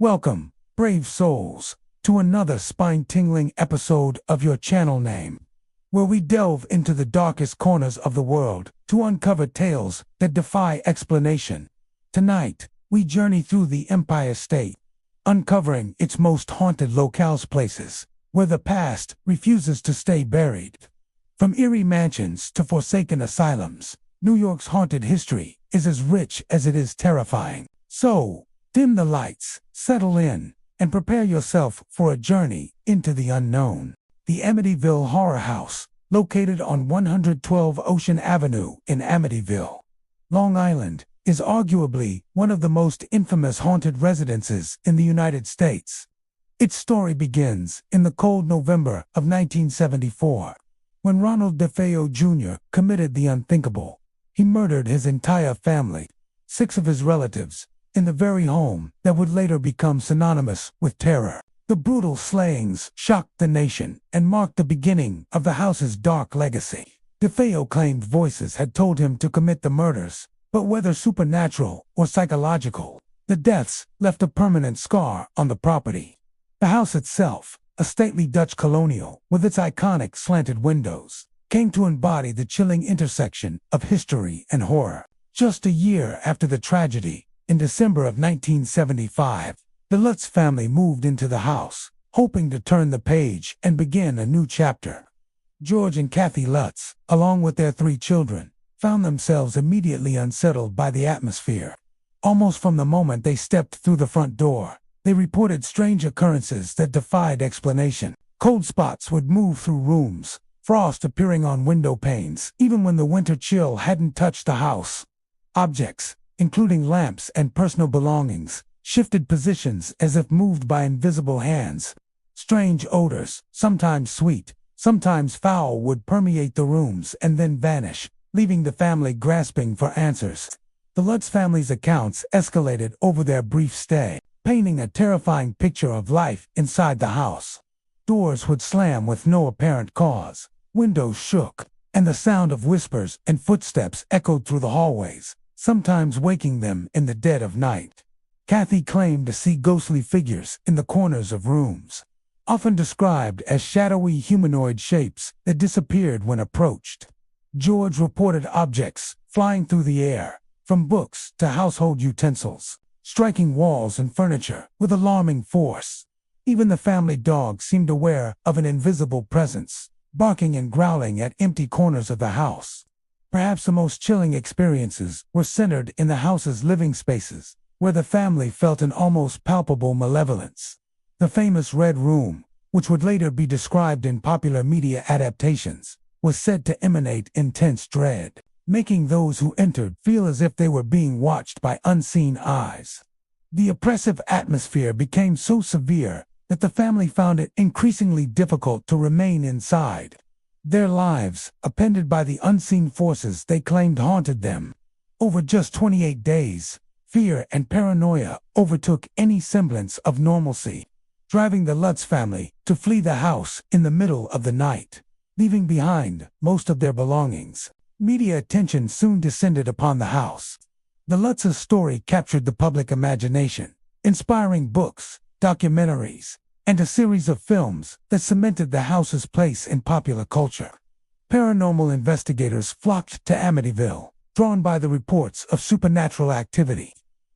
Welcome, brave souls, to another spine-tingling episode of your channel name, where we delve into the darkest corners of the world to uncover tales that defy explanation. Tonight, we journey through the Empire State, uncovering its most haunted locales, places where the past refuses to stay buried. From eerie mansions to forsaken asylums, New York's haunted history is as rich as it is terrifying. So, dim the lights, settle in, and prepare yourself for a journey into the unknown. The Amityville Horror House, located on 112 Ocean Avenue in Amityville, Long Island, is arguably one of the most infamous haunted residences in the United States. Its story begins in the cold November of 1974, when Ronald DeFeo Jr. committed the unthinkable. He murdered his entire family, 6 of his relatives, in the very home that would later become synonymous with terror. The brutal slayings shocked the nation and marked the beginning of the house's dark legacy. DeFeo claimed voices had told him to commit the murders, but whether supernatural or psychological, the deaths left a permanent scar on the property. The house itself, a stately Dutch colonial with its iconic slanted windows, came to embody the chilling intersection of history and horror. Just a year after the tragedy, in December of 1975, the Lutz family moved into the house, hoping to turn the page and begin a new chapter. George and Kathy Lutz, along with their 3 children, found themselves immediately unsettled by the atmosphere. Almost from the moment they stepped through the front door, they reported strange occurrences that defied explanation. Cold spots would move through rooms, frost appearing on window panes, even when the winter chill hadn't touched the house. Objects, including lamps and personal belongings, shifted positions as if moved by invisible hands. Strange odors, sometimes sweet, sometimes foul, would permeate the rooms and then vanish, leaving the family grasping for answers. The Lutz family's accounts escalated over their brief stay, painting a terrifying picture of life inside the house. Doors would slam with no apparent cause, windows shook, and the sound of whispers and footsteps echoed through the hallways, sometimes waking them in the dead of night. Kathy claimed to see ghostly figures in the corners of rooms, often described as shadowy humanoid shapes that disappeared when approached. George reported objects flying through the air, from books to household utensils, striking walls and furniture with alarming force. Even the family dog seemed aware of an invisible presence, barking and growling at empty corners of the house. Perhaps the most chilling experiences were centered in the house's living spaces, where the family felt an almost palpable malevolence. The famous Red Room, which would later be described in popular media adaptations, was said to emanate intense dread, making those who entered feel as if they were being watched by unseen eyes. The oppressive atmosphere became so severe that the family found it increasingly difficult to remain inside. Their lives, upended by the unseen forces they claimed haunted them. Over just 28 days, fear and paranoia overtook any semblance of normalcy, driving the Lutz family to flee the house in the middle of the night, leaving behind most of their belongings. Media attention soon descended upon the house. The Lutz's story captured the public imagination, inspiring books, documentaries, and a series of films that cemented the house's place in popular culture. Paranormal investigators flocked to Amityville, drawn by the reports of supernatural activity,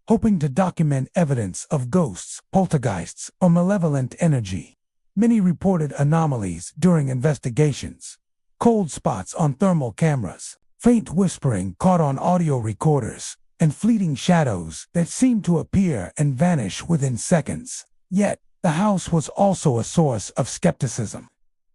hoping to document evidence of ghosts, poltergeists, or malevolent energy. Many reported anomalies during investigations: cold spots on thermal cameras, faint whispering caught on audio recorders, and fleeting shadows that seemed to appear and vanish within seconds. Yet, the house was also a source of skepticism,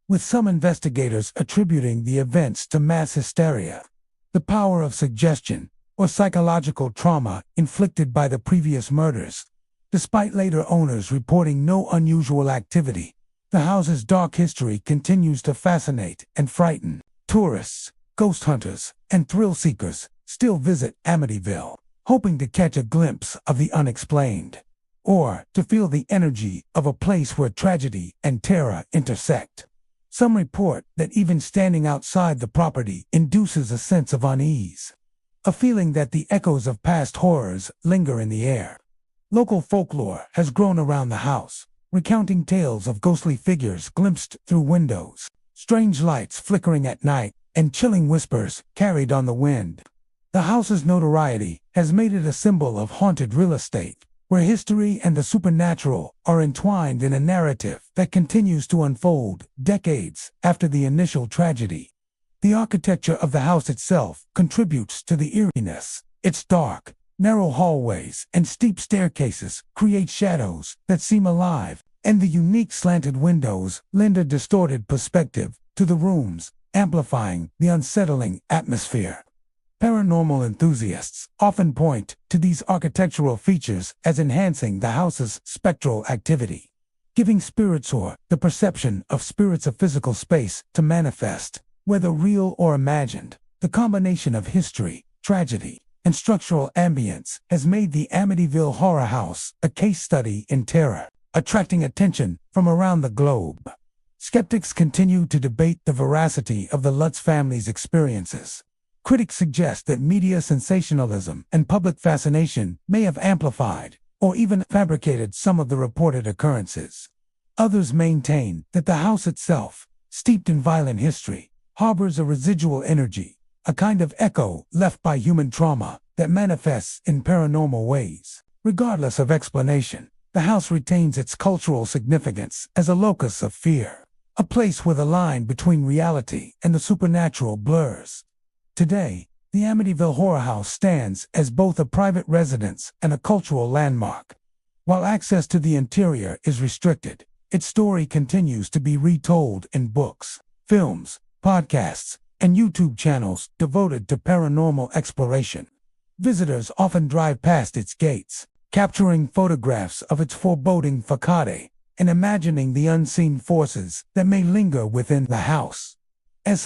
with some investigators attributing the events to mass hysteria, the power of suggestion, or psychological trauma inflicted by the previous murders. Despite later owners reporting no unusual activity, the house's dark history continues to fascinate and frighten. Tourists, ghost hunters, and thrill seekers still visit Amityville, hoping to catch a glimpse of the unexplained, or to feel the energy of a place where tragedy and terror intersect. Some report that even standing outside the property induces a sense of unease, a feeling that the echoes of past horrors linger in the air. Local folklore has grown around the house, recounting tales of ghostly figures glimpsed through windows, strange lights flickering at night, and chilling whispers carried on the wind. The house's notoriety has made it a symbol of haunted real estate, where history and the supernatural are entwined in a narrative that continues to unfold decades after the initial tragedy. The architecture of the house itself contributes to the eeriness. Its dark, narrow hallways and steep staircases create shadows that seem alive, and the unique slanted windows lend a distorted perspective to the rooms, amplifying the unsettling atmosphere. Paranormal enthusiasts often point to these architectural features as enhancing the house's spectral activity, giving spirits or the perception of spirits a physical space to manifest, whether real or imagined. The combination of history, tragedy, and structural ambience has made the Amityville Horror House a case study in terror, attracting attention from around the globe. Skeptics continue to debate the veracity of the Lutz family's experiences. Critics suggest that media sensationalism and public fascination may have amplified or even fabricated some of the reported occurrences. Others maintain that the house itself, steeped in violent history, harbors a residual energy, a kind of echo left by human trauma that manifests in paranormal ways. Regardless of explanation, the house retains its cultural significance as a locus of fear, a place where the line between reality and the supernatural blurs. Today, the Amityville Horror House stands as both a private residence and a cultural landmark. While access to the interior is restricted, its story continues to be retold in books, films, podcasts, and YouTube channels devoted to paranormal exploration. Visitors often drive past its gates, capturing photographs of its foreboding facade and imagining the unseen forces that may linger within the house.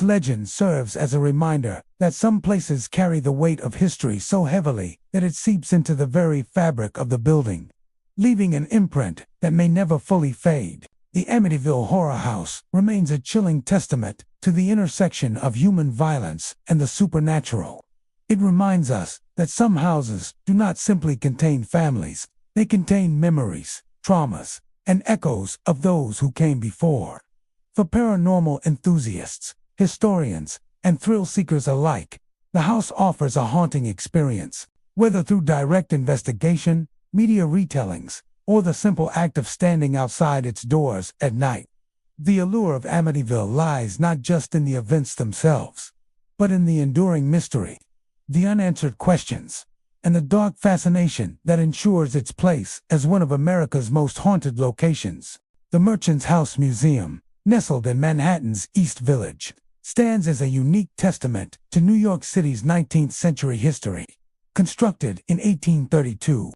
Legend serves as a reminder that some places carry the weight of history so heavily that it seeps into the very fabric of the building, leaving an imprint that may never fully fade. The Amityville Horror House remains a chilling testament to the intersection of human violence and the supernatural. It reminds us that some houses do not simply contain families, they contain memories, traumas, and echoes of those who came before. For paranormal enthusiasts, historians, and thrill-seekers alike, the house offers a haunting experience, whether through direct investigation, media retellings, or the simple act of standing outside its doors at night. The allure of Amityville lies not just in the events themselves, but in the enduring mystery, the unanswered questions, and the dark fascination that ensures its place as one of America's most haunted locations. The Merchant's House Museum, nestled in Manhattan's East Village, stands as a unique testament to New York City's 19th-century history. Constructed in 1832,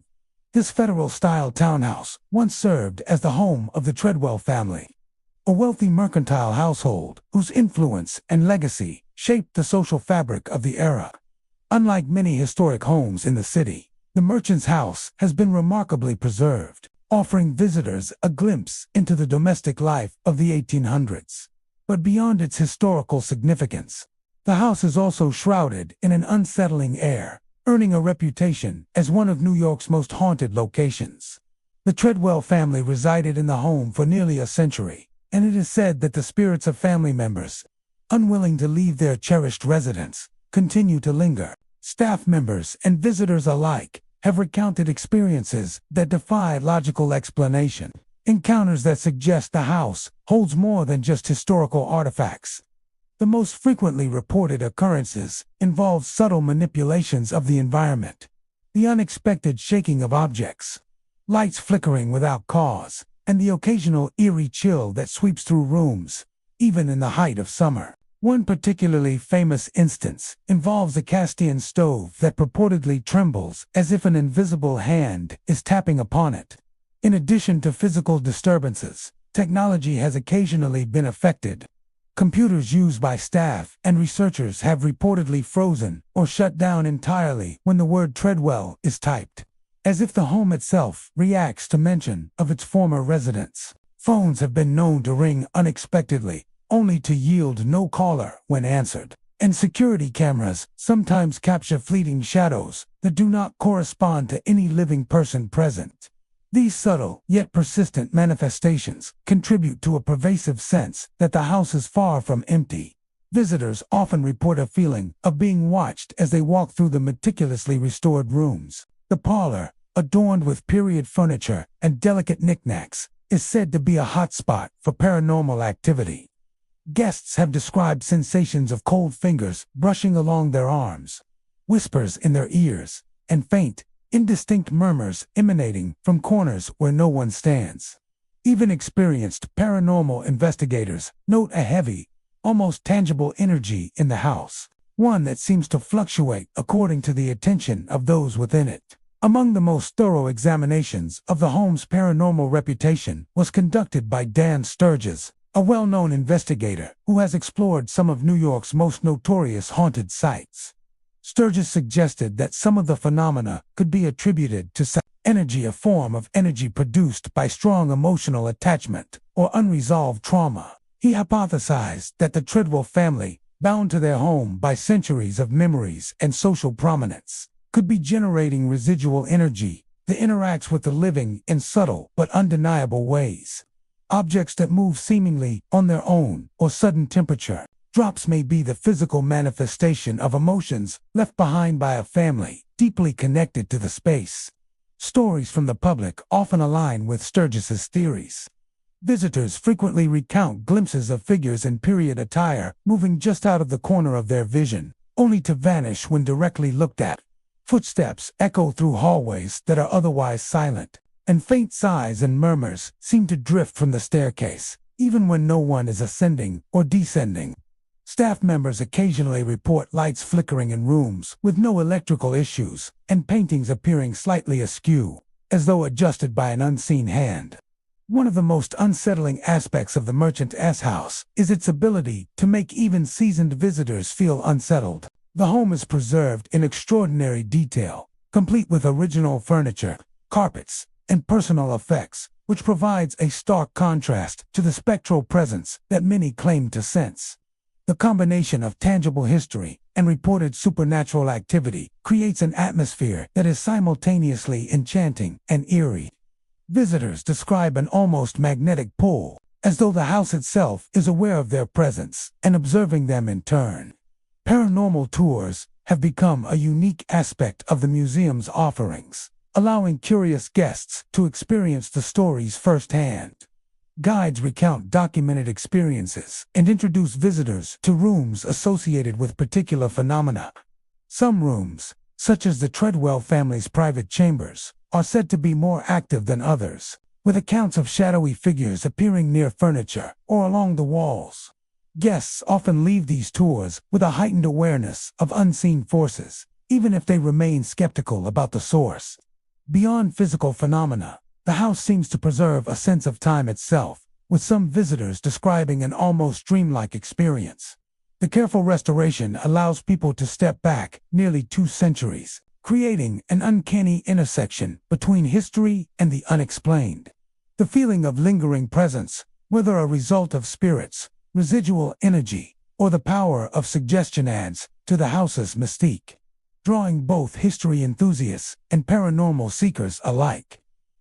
this federal-style townhouse once served as the home of the Treadwell family, a wealthy mercantile household whose influence and legacy shaped the social fabric of the era. Unlike many historic homes in the city, the Merchant's House has been remarkably preserved, offering visitors a glimpse into the domestic life of the 1800s. But beyond its historical significance, the house is also shrouded in an unsettling air, earning a reputation as one of New York's most haunted locations. The Treadwell family resided in the home for nearly a century, and it is said that the spirits of family members, unwilling to leave their cherished residence, continue to linger. Staff members and visitors alike have recounted experiences that defy logical explanation, encounters that suggest the house holds more than just historical artifacts. The most frequently reported occurrences involve subtle manipulations of the environment, the unexpected shaking of objects, lights flickering without cause, and the occasional eerie chill that sweeps through rooms, even in the height of summer. One particularly famous instance involves a cast-iron stove that purportedly trembles as if an invisible hand is tapping upon it. In addition to physical disturbances, technology has occasionally been affected. Computers used by staff and researchers have reportedly frozen or shut down entirely when the word Treadwell is typed, as if the home itself reacts to mention of its former residents. Phones have been known to ring unexpectedly, only to yield no caller when answered. and security cameras sometimes capture fleeting shadows that do not correspond to any living person present. These subtle yet persistent manifestations contribute to a pervasive sense that the house is far from empty. Visitors often report a feeling of being watched as they walk through the meticulously restored rooms. The parlor, adorned with period furniture and delicate knickknacks, is said to be a hotspot for paranormal activity. Guests have described sensations of cold fingers brushing along their arms, whispers in their ears, and faint, indistinct murmurs emanating from corners where no one stands. Even experienced paranormal investigators note a heavy, almost tangible energy in the house, one that seems to fluctuate according to the attention of those within it. Among the most thorough examinations of the home's paranormal reputation was conducted by Dan Sturges, a well-known investigator who has explored some of New York's most notorious haunted sites. Sturges suggested that some of the phenomena could be attributed to energy, a form of energy produced by strong emotional attachment or unresolved trauma. He hypothesized that the Treadwell family, bound to their home by centuries of memories and social prominence, could be generating residual energy that interacts with the living in subtle but undeniable ways. Objects that move seemingly on their own or sudden temperature drops may be the physical manifestation of emotions left behind by a family deeply connected to the space. Stories from the public often align with Sturgis's theories. Visitors frequently recount glimpses of figures in period attire moving just out of the corner of their vision, only to vanish when directly looked at. Footsteps echo through hallways that are otherwise silent, and faint sighs and murmurs seem to drift from the staircase, even when no one is ascending or descending. Staff members occasionally report lights flickering in rooms with no electrical issues, and paintings appearing slightly askew, as though adjusted by an unseen hand. One of the most unsettling aspects of the Merchant S house is its ability to make even seasoned visitors feel unsettled. The home is preserved in extraordinary detail, complete with original furniture, carpets, and personal effects, which provides a stark contrast to the spectral presence that many claim to sense. The combination of tangible history and reported supernatural activity creates an atmosphere that is simultaneously enchanting and eerie. Visitors describe an almost magnetic pull, as though the house itself is aware of their presence and observing them in turn. Paranormal tours have become a unique aspect of the museum's offerings, allowing curious guests to experience the stories firsthand. Guides recount documented experiences and introduce visitors to rooms associated with particular phenomena. Some rooms, such as the Treadwell family's private chambers, are said to be more active than others, with accounts of shadowy figures appearing near furniture or along the walls. Guests often leave these tours with a heightened awareness of unseen forces, even if they remain skeptical about the source. Beyond physical phenomena, the house seems to preserve a sense of time itself, with some visitors describing an almost dreamlike experience. The careful restoration allows people to step back nearly 2 centuries, creating an uncanny intersection between history and the unexplained. The feeling of lingering presence, whether a result of spirits, residual energy, or the power of suggestion, adds to the house's mystique, drawing both history enthusiasts and paranormal seekers alike.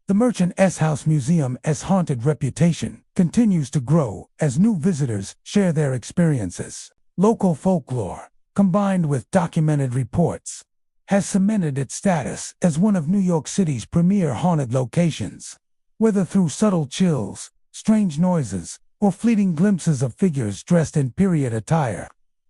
The Merchant S House Museum's haunted reputation continues to grow as new visitors share their experiences. Local folklore, combined with documented reports, has cemented its status as one of New York City's premier haunted locations. Whether through subtle chills, strange noises, or fleeting glimpses of figures dressed in period attire,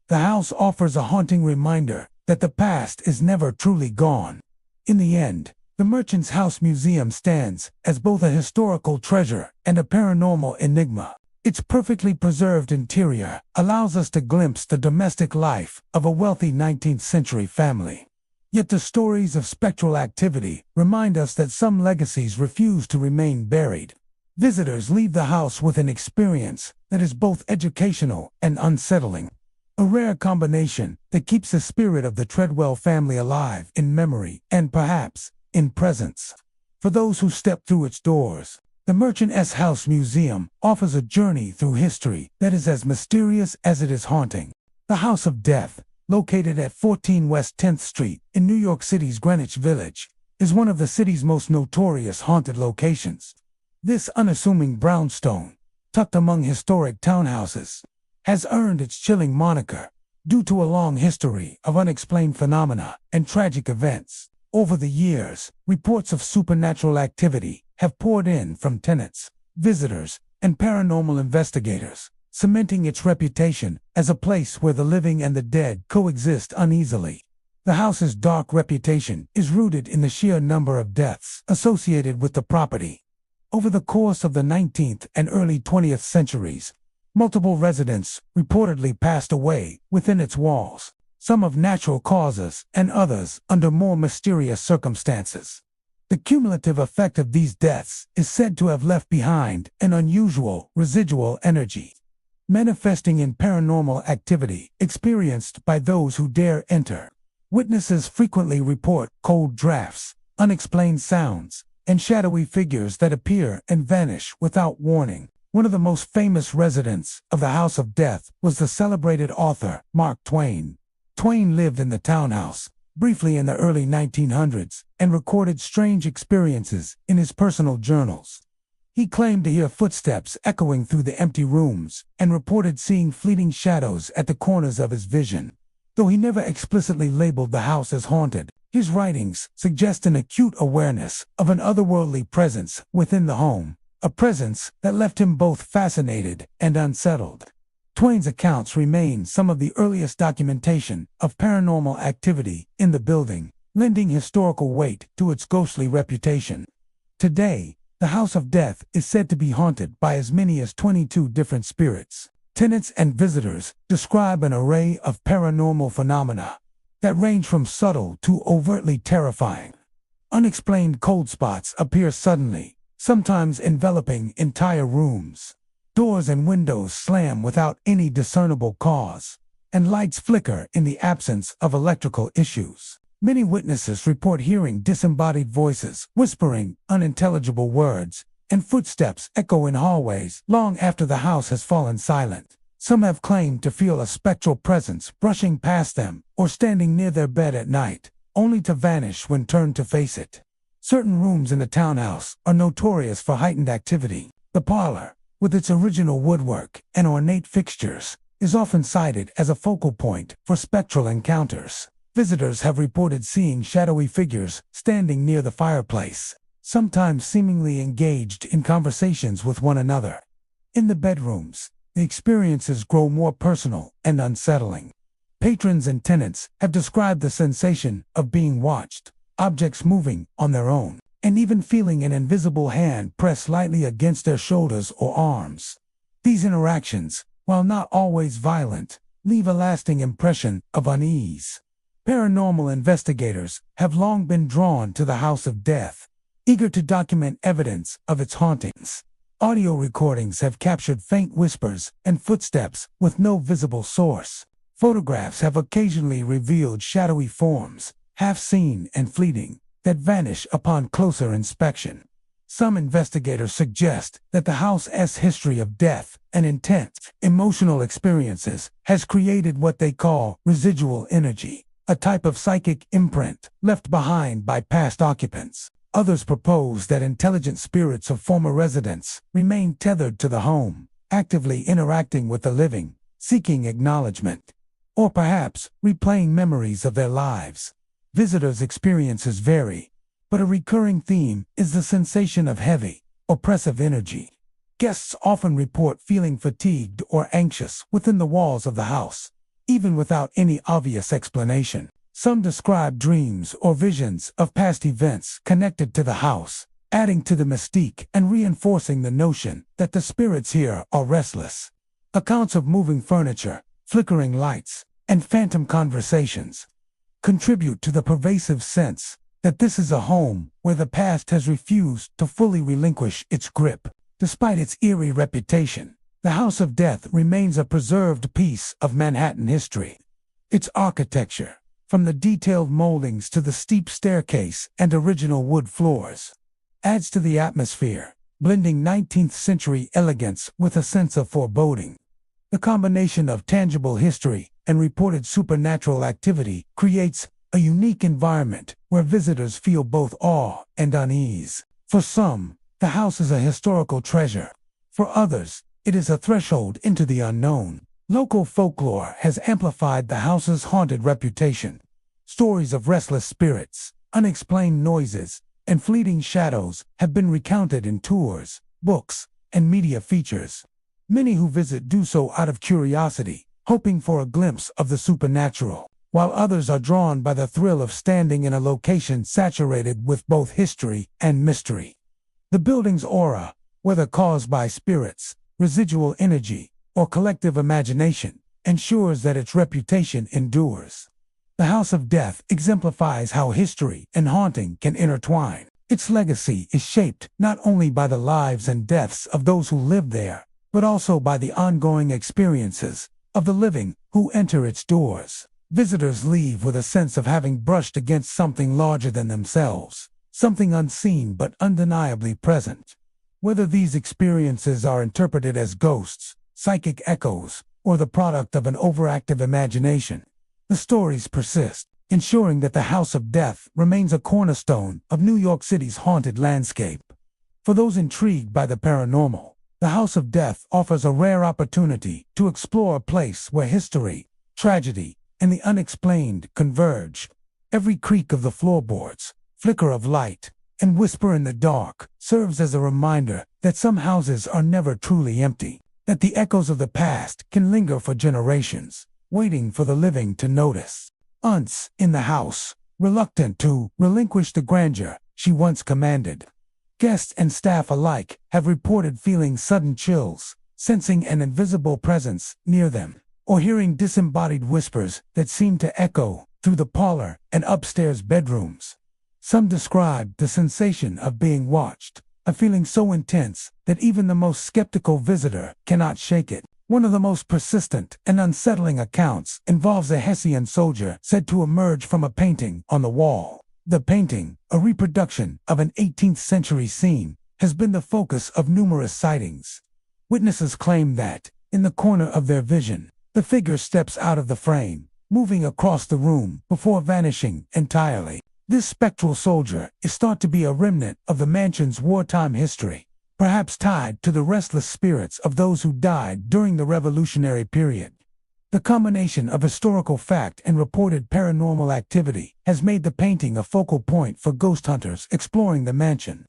the house offers a haunting reminder that the past is never truly gone. In the end, the Merchant's House Museum stands as both a historical treasure and a paranormal enigma. Its perfectly preserved interior allows us to glimpse the domestic life of a wealthy 19th century family. Yet the stories of spectral activity remind us that some legacies refuse to remain buried. Visitors leave the house with an experience that is both educational and unsettling, a rare combination that keeps the spirit of the Treadwell family alive in memory and perhaps in presence. For those who step through its doors, the Merchant S House Museum offers a journey through history that is as mysterious as it is haunting. The House of Death, located at 14 West 10th Street in New York City's Greenwich Village, is one of the city's most notorious haunted locations. This unassuming brownstone, tucked among historic townhouses, has earned its chilling moniker due to a long history of unexplained phenomena and tragic events. Over the years, reports of supernatural activity have poured in from tenants, visitors, and paranormal investigators, cementing its reputation as a place where the living and the dead coexist uneasily. The house's dark reputation is rooted in the sheer number of deaths associated with the property. Over the course of the 19th and early 20th centuries, multiple residents reportedly passed away within its walls, some of natural causes and others under more mysterious circumstances. The cumulative effect of these deaths is said to have left behind an unusual residual energy, manifesting in paranormal activity experienced by those who dare enter. Witnesses frequently report cold drafts, unexplained sounds, and shadowy figures that appear and vanish without warning. One of the most famous residents of the House of Death was the celebrated author Mark Twain. Twain lived in the townhouse briefly in the early 1900s and recorded strange experiences in his personal journals. He claimed to hear footsteps echoing through the empty rooms and reported seeing fleeting shadows at the corners of his vision. Though he never explicitly labeled the house as haunted, his writings suggest an acute awareness of an otherworldly presence within the home, a presence that left him both fascinated and unsettled. Twain's accounts remain some of the earliest documentation of paranormal activity in the building, lending historical weight to its ghostly reputation. Today, the House of Death is said to be haunted by as many as 22 different spirits. Tenants and visitors describe an array of paranormal phenomena that range from subtle to overtly terrifying. Unexplained cold spots appear suddenly, sometimes enveloping entire rooms. Doors and windows slam without any discernible cause, and lights flicker in the absence of electrical issues. Many witnesses report hearing disembodied voices, whispering unintelligible words, and footsteps echo in hallways long after the house has fallen silent. Some have claimed to feel a spectral presence brushing past them or standing near their bed at night, only to vanish when turned to face it. Certain rooms in the townhouse are notorious for heightened activity. The parlor, with its original woodwork and ornate fixtures, is often cited as a focal point for spectral encounters. Visitors have reported seeing shadowy figures standing near the fireplace, sometimes seemingly engaged in conversations with one another. In the bedrooms, the experiences grow more personal and unsettling. Patrons and tenants have described the sensation of being watched, objects moving on their own, and even feeling an invisible hand press lightly against their shoulders or arms. These interactions, while not always violent, leave a lasting impression of unease. Paranormal investigators have long been drawn to the House of Death, eager to document evidence of its hauntings. Audio recordings have captured faint whispers and footsteps with no visible source. Photographs have occasionally revealed shadowy forms, half seen and fleeting, that vanish upon closer inspection. Some investigators suggest that the house's history of death and intense emotional experiences has created what they call residual energy, a type of psychic imprint left behind by past occupants. Others propose that intelligent spirits of former residents remain tethered to the home, actively interacting with the living, seeking acknowledgement, or perhaps replaying memories of their lives. Visitors' experiences vary, but a recurring theme is the sensation of heavy, oppressive energy. Guests often report feeling fatigued or anxious within the walls of the house, even without any obvious explanation. Some describe dreams or visions of past events connected to the house, adding to the mystique and reinforcing the notion that the spirits here are restless. Accounts of moving furniture, flickering lights, and phantom conversations contribute to the pervasive sense that this is a home where the past has refused to fully relinquish its grip. Despite its eerie reputation, the House of Death remains a preserved piece of Manhattan history. Its architecture, from the detailed moldings to the steep staircase and original wood floors, adds to the atmosphere, blending 19th-century elegance with a sense of foreboding. The combination of tangible history and reported supernatural activity creates a unique environment where visitors feel both awe and unease. For some, the house is a historical treasure. For others, it is a threshold into the unknown. Local folklore has amplified the house's haunted reputation. Stories of restless spirits, unexplained noises, and fleeting shadows have been recounted in tours, books, and media features. Many who visit do so out of curiosity, hoping for a glimpse of the supernatural, while others are drawn by the thrill of standing in a location saturated with both history and mystery. The building's aura, whether caused by spirits, residual energy, or collective imagination, ensures that its reputation endures. The House of Death exemplifies how history and haunting can intertwine. Its legacy is shaped not only by the lives and deaths of those who live there, but also by the ongoing experiences of the living who enter its doors. Visitors leave with a sense of having brushed against something larger than themselves, something unseen but undeniably present. Whether these experiences are interpreted as ghosts, psychic echoes, or the product of an overactive imagination, the stories persist, ensuring that the House of Death remains a cornerstone of New York City's haunted landscape. For those intrigued by the paranormal, the House of Death offers a rare opportunity to explore a place where history, tragedy, and the unexplained converge. Every creak of the floorboards, flicker of light, and whisper in the dark serves as a reminder that some houses are never truly empty, that the echoes of the past can linger for generations, waiting for the living to notice. Aunts in the house, reluctant to relinquish the grandeur she once commanded. Guests and staff alike have reported feeling sudden chills, sensing an invisible presence near them, or hearing disembodied whispers that seem to echo through the parlor and upstairs bedrooms. Some describe the sensation of being watched, a feeling so intense that even the most skeptical visitor cannot shake it. One of the most persistent and unsettling accounts involves a Hessian soldier said to emerge from a painting on the wall. The painting, a reproduction of an 18th century scene, has been the focus of numerous sightings. Witnesses claim that, in the corner of their vision, the figure steps out of the frame, moving across the room before vanishing entirely. This spectral soldier is thought to be a remnant of the mansion's wartime history, perhaps tied to the restless spirits of those who died during the Revolutionary period. The combination of historical fact and reported paranormal activity has made the painting a focal point for ghost hunters exploring the mansion.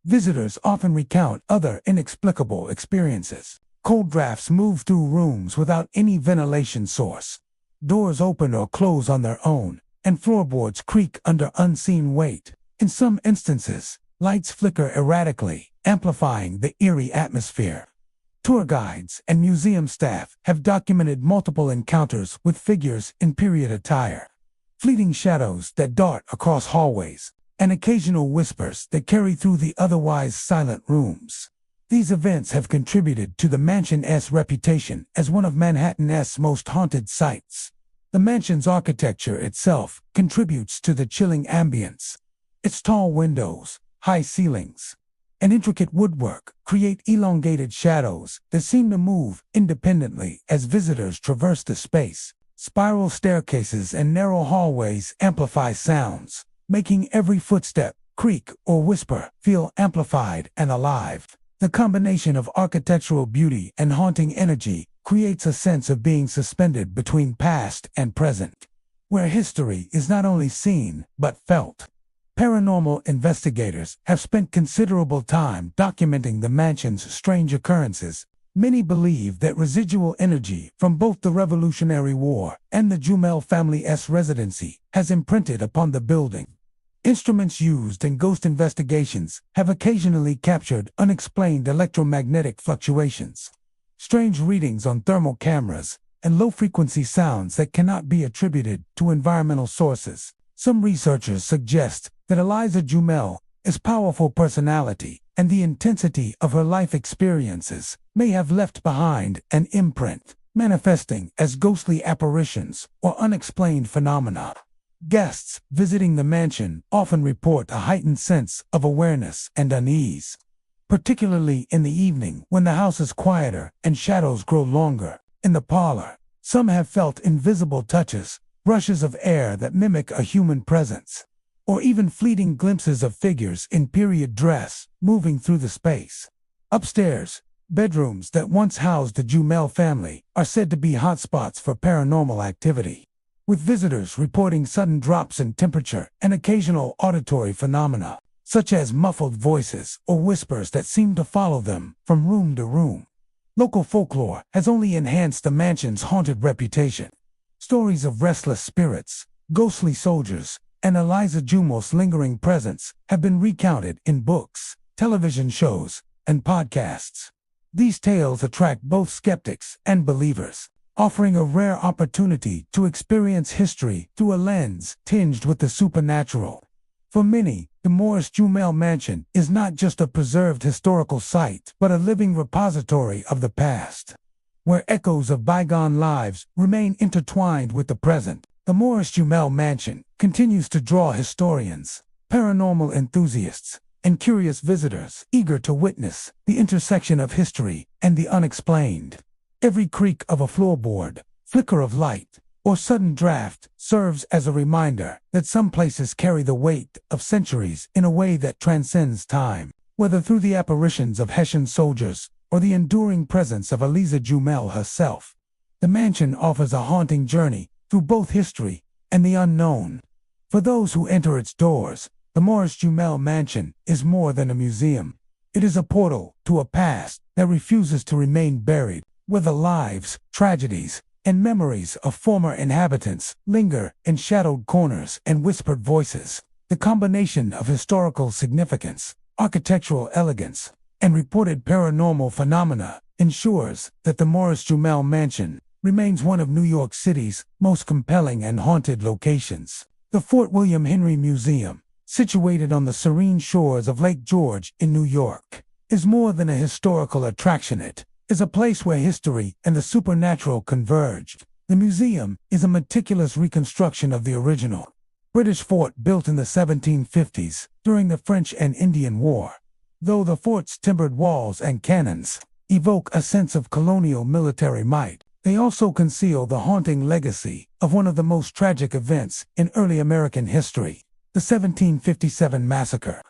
Visitors often recount other inexplicable experiences. Cold drafts move through rooms without any ventilation source. Doors open or close on their own, and floorboards creak under unseen weight. In some instances, lights flicker erratically, amplifying the eerie atmosphere. Tour guides and museum staff have documented multiple encounters with figures in period attire, fleeting shadows that dart across hallways, and occasional whispers that carry through the otherwise silent rooms. These events have contributed to the mansion's reputation as one of Manhattan's most haunted sites. The mansion's architecture itself contributes to the chilling ambience. Its tall windows, high ceilings, and intricate woodwork create elongated shadows that seem to move independently as visitors traverse the space. Spiral staircases and narrow hallways amplify sounds, making every footstep, creak, or whisper feel amplified and alive. The combination of architectural beauty and haunting energy creates a sense of being suspended between past and present, where history is not only seen but felt. Paranormal investigators have spent considerable time documenting the mansion's strange occurrences. Many believe that residual energy from both the Revolutionary War and the Jumel family's residency has imprinted upon the building. Instruments used in ghost investigations have occasionally captured unexplained electromagnetic fluctuations, strange readings on thermal cameras, and low-frequency sounds that cannot be attributed to environmental sources. Some researchers suggest that Eliza Jumel's powerful personality and the intensity of her life experiences may have left behind an imprint, manifesting as ghostly apparitions or unexplained phenomena. Guests visiting the mansion often report a heightened sense of awareness and unease, particularly in the evening when the house is quieter and shadows grow longer. In the parlor, some have felt invisible touches, rushes of air that mimic a human presence, or even fleeting glimpses of figures in period dress moving through the space. Upstairs, bedrooms that once housed the Jumel family are said to be hotspots for paranormal activity, with visitors reporting sudden drops in temperature and occasional auditory phenomena, such as muffled voices or whispers that seem to follow them from room to room. Local folklore has only enhanced the mansion's haunted reputation. Stories of restless spirits, ghostly soldiers, and Eliza Jumel's lingering presence have been recounted in books, television shows, and podcasts. These tales attract both skeptics and believers, offering a rare opportunity to experience history through a lens tinged with the supernatural. For many, the Morris Jumel Mansion is not just a preserved historical site, but a living repository of the past. Where echoes of bygone lives remain intertwined with the present, the Morris Jumel Mansion continues to draw historians, paranormal enthusiasts, and curious visitors eager to witness the intersection of history and the unexplained. Every creak of a floorboard, flicker of light, or sudden draft serves as a reminder that some places carry the weight of centuries in a way that transcends time, whether through the apparitions of Hessian soldiers or the enduring presence of Eliza Jumel herself. The mansion offers a haunting journey through both history and the unknown. For those who enter its doors, the Morris Jumel Mansion is more than a museum. It is a portal to a past that refuses to remain buried, where the lives, tragedies, and memories of former inhabitants linger in shadowed corners and whispered voices. The combination of historical significance, architectural elegance, and reported paranormal phenomena ensures that the Morris Jumel Mansion remains one of New York City's most compelling and haunted locations. The Fort William Henry Museum, situated on the serene shores of Lake George in New York, is more than a historical attraction. It is a place where history and the supernatural converged. The museum is a meticulous reconstruction of the original British fort built in the 1750s during the French and Indian War. Though the fort's timbered walls and cannons evoke a sense of colonial military might, they also conceal the haunting legacy of one of the most tragic events in early American history, the 1757 massacre.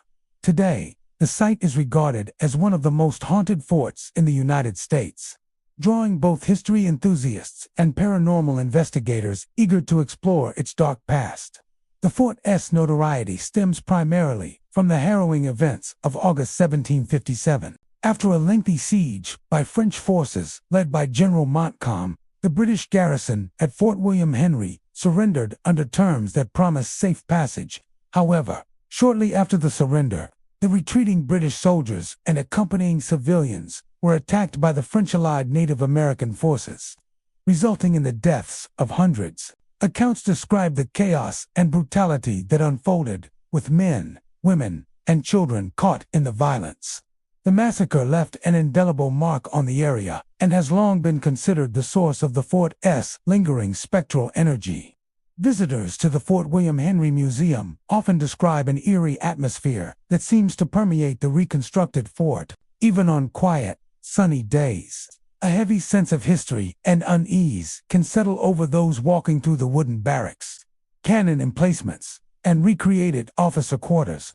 Today, the site is regarded as one of the most haunted forts in the United States, drawing both history enthusiasts and paranormal investigators eager to explore its dark past. The fort's notoriety stems primarily from the harrowing events of August 1757. After a lengthy siege by French forces led by General Montcalm, the British garrison at Fort William Henry surrendered under terms that promised safe passage. However, shortly after the surrender, the retreating British soldiers and accompanying civilians were attacked by the French-allied Native American forces, resulting in the deaths of hundreds. Accounts describe the chaos and brutality that unfolded, with men, women, and children caught in the violence. The massacre left an indelible mark on the area and has long been considered the source of the fort's lingering spectral energy. Visitors to the Fort William Henry Museum often describe an eerie atmosphere that seems to permeate the reconstructed fort, even on quiet, sunny days. A heavy sense of history and unease can settle over those walking through the wooden barracks, cannon emplacements, and recreated officer quarters.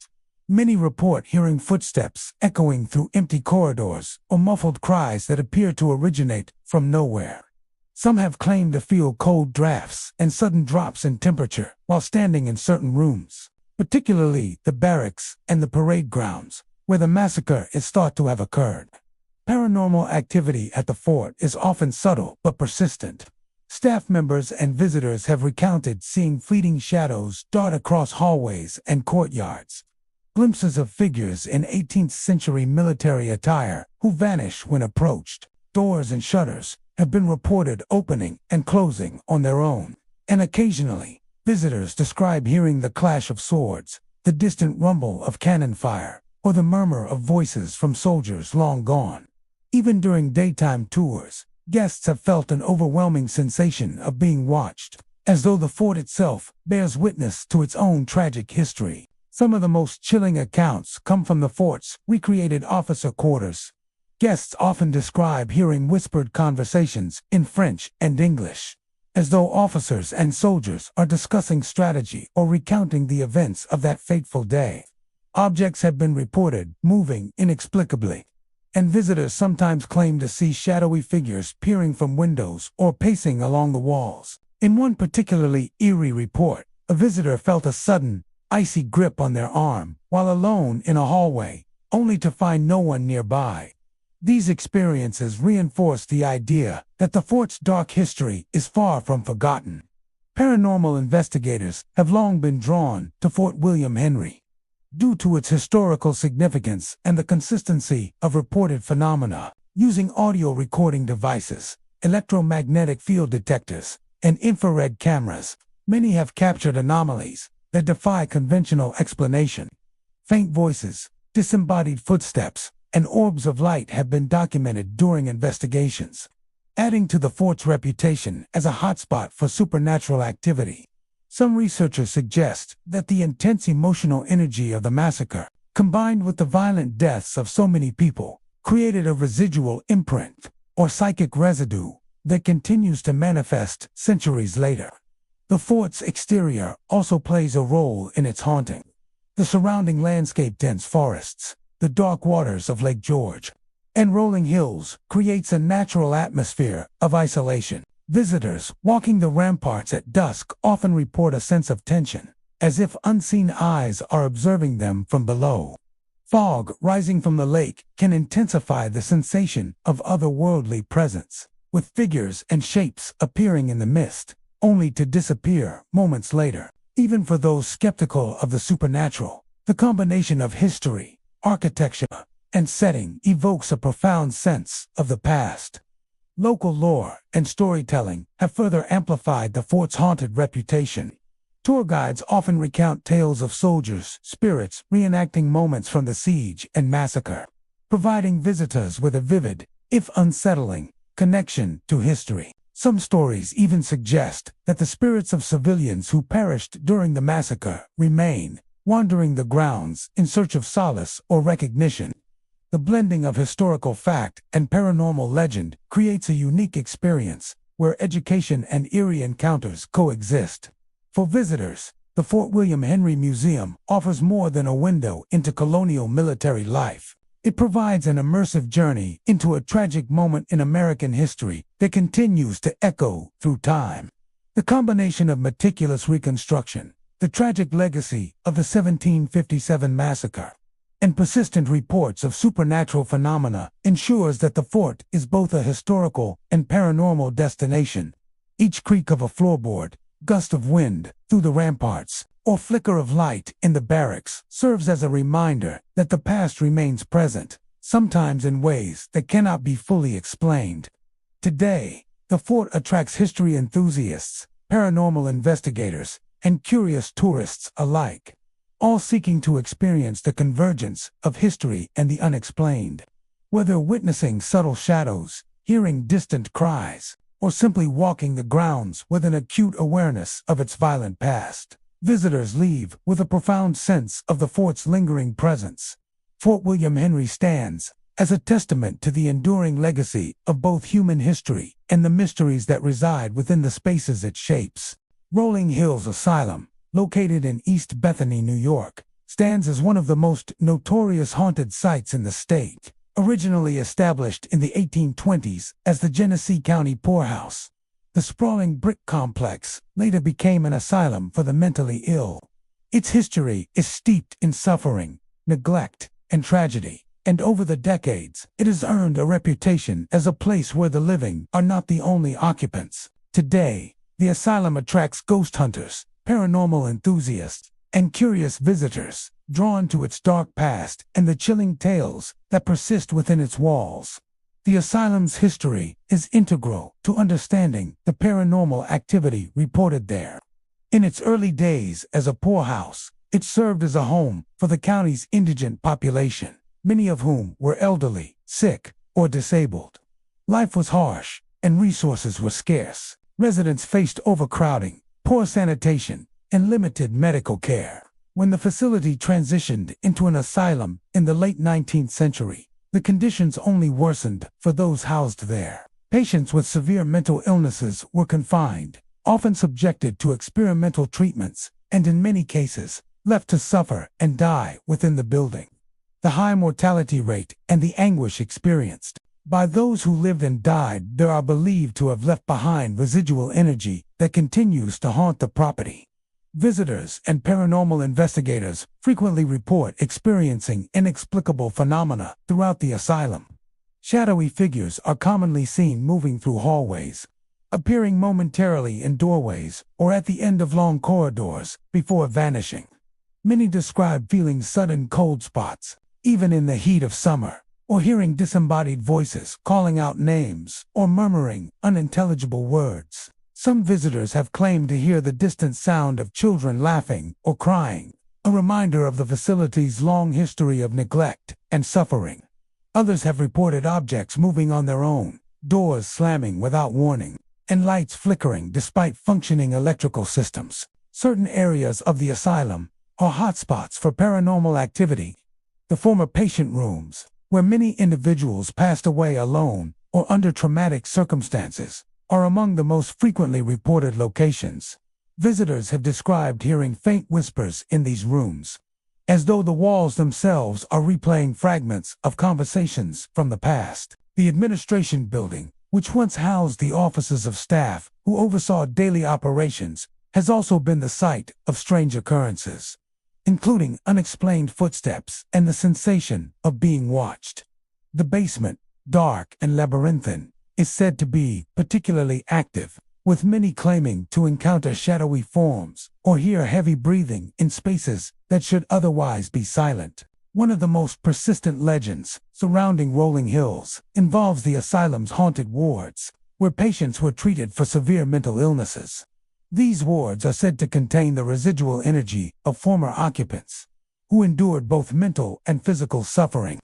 Many report hearing footsteps echoing through empty corridors or muffled cries that appear to originate from nowhere. Some have claimed to feel cold drafts and sudden drops in temperature while standing in certain rooms, particularly the barracks and the parade grounds, where the massacre is thought to have occurred. Paranormal activity at the fort is often subtle but persistent. Staff members and visitors have recounted seeing fleeting shadows dart across hallways and courtyards, glimpses of figures in 18th-century military attire who vanish when approached. Doors and shutters have been reported opening and closing on their own, and occasionally, visitors describe hearing the clash of swords, the distant rumble of cannon fire, or the murmur of voices from soldiers long gone. Even during daytime tours, guests have felt an overwhelming sensation of being watched, as though the fort itself bears witness to its own tragic history. Some of the most chilling accounts come from the fort's recreated officer quarters. Guests often describe hearing whispered conversations in French and English, as though officers and soldiers are discussing strategy or recounting the events of that fateful day. Objects have been reported moving inexplicably, and visitors sometimes claim to see shadowy figures peering from windows or pacing along the walls. In one particularly eerie report, a visitor felt a sudden, icy grip on their arm while alone in a hallway, only to find no one nearby. These experiences reinforce the idea that the fort's dark history is far from forgotten. Paranormal investigators have long been drawn to Fort William Henry due to its historical significance and the consistency of reported phenomena. Using audio recording devices, electromagnetic field detectors, and infrared cameras, many have captured anomalies that defy conventional explanation. Faint voices, disembodied footsteps, and orbs of light have been documented during investigations, adding to the fort's reputation as a hotspot for supernatural activity. Some researchers suggest that the intense emotional energy of the massacre, combined with the violent deaths of so many people, created a residual imprint, or psychic residue, that continues to manifest centuries later. The fort's exterior also plays a role in its haunting. The surrounding landscape, dense forests, the dark waters of Lake George, and rolling hills creates a natural atmosphere of isolation. Visitors walking the ramparts at dusk often report a sense of tension, as if unseen eyes are observing them from below. Fog rising from the lake can intensify the sensation of otherworldly presence, with figures and shapes appearing in the mist, only to disappear moments later. Even for those skeptical of the supernatural, the combination of history, architecture, and setting evokes a profound sense of the past. Local lore and storytelling have further amplified the fort's haunted reputation. Tour guides often recount tales of soldiers' spirits reenacting moments from the siege and massacre, providing visitors with a vivid, if unsettling, connection to history. Some stories even suggest that the spirits of civilians who perished during the massacre remain, wandering the grounds in search of solace or recognition. The blending of historical fact and paranormal legend creates a unique experience where education and eerie encounters coexist. For visitors, the Fort William Henry Museum offers more than a window into colonial military life. It provides an immersive journey into a tragic moment in American history that continues to echo through time. The combination of meticulous reconstruction, the tragic legacy of the 1757 massacre, and persistent reports of supernatural phenomena ensures that the fort is both a historical and paranormal destination. Each creak of a floorboard, gust of wind through the ramparts, or flicker of light in the barracks serves as a reminder that the past remains present, sometimes in ways that cannot be fully explained. Today, the fort attracts history enthusiasts, paranormal investigators, and curious tourists alike, all seeking to experience the convergence of history and the unexplained. Whether witnessing subtle shadows, hearing distant cries, or simply walking the grounds with an acute awareness of its violent past, visitors leave with a profound sense of the fort's lingering presence. Fort William Henry stands as a testament to the enduring legacy of both human history and the mysteries that reside within the spaces it shapes. Rolling Hills Asylum, located in East Bethany, New York, stands as one of the most notorious haunted sites in the state. Originally established in the 1820s as the Genesee County Poorhouse, the sprawling brick complex later became an asylum for the mentally ill. Its history is steeped in suffering, neglect, and tragedy, and over the decades, it has earned a reputation as a place where the living are not the only occupants. Today, the asylum attracts ghost hunters, paranormal enthusiasts, and curious visitors, drawn to its dark past and the chilling tales that persist within its walls. The asylum's history is integral to understanding the paranormal activity reported there. In its early days as a poorhouse, it served as a home for the county's indigent population, many of whom were elderly, sick, or disabled. Life was harsh, and resources were scarce. Residents faced overcrowding, poor sanitation, and limited medical care. When the facility transitioned into an asylum in the late 19th century, The conditions only worsened for those housed there. Patients with severe mental illnesses were confined, often subjected to experimental treatments, and in many cases, left to suffer and die within the building. The high mortality rate and the anguish experienced by those who lived and died there are believed to have left behind residual energy that continues to haunt the property. Visitors and paranormal investigators frequently report experiencing inexplicable phenomena throughout the asylum. Shadowy figures are commonly seen moving through hallways, appearing momentarily in doorways or at the end of long corridors before vanishing. Many describe feeling sudden cold spots, even in the heat of summer, or hearing disembodied voices calling out names or murmuring unintelligible words. Some visitors have claimed to hear the distant sound of children laughing or crying, a reminder of the facility's long history of neglect and suffering. Others have reported objects moving on their own, doors slamming without warning, and lights flickering despite functioning electrical systems. Certain areas of the asylum are hotspots for paranormal activity. The former patient rooms, where many individuals passed away alone or under traumatic circumstances, are among the most frequently reported locations. Visitors have described hearing faint whispers in these rooms, as though the walls themselves are replaying fragments of conversations from the past. The administration building, which once housed the offices of staff who oversaw daily operations, has also been the site of strange occurrences, including unexplained footsteps and the sensation of being watched. The basement, dark and labyrinthine, is said to be particularly active, with many claiming to encounter shadowy forms or hear heavy breathing in spaces that should otherwise be silent. One of the most persistent legends surrounding Rolling Hills involves the asylum's haunted wards, where patients were treated for severe mental illnesses. These wards are said to contain the residual energy of former occupants, who endured both mental and physical suffering.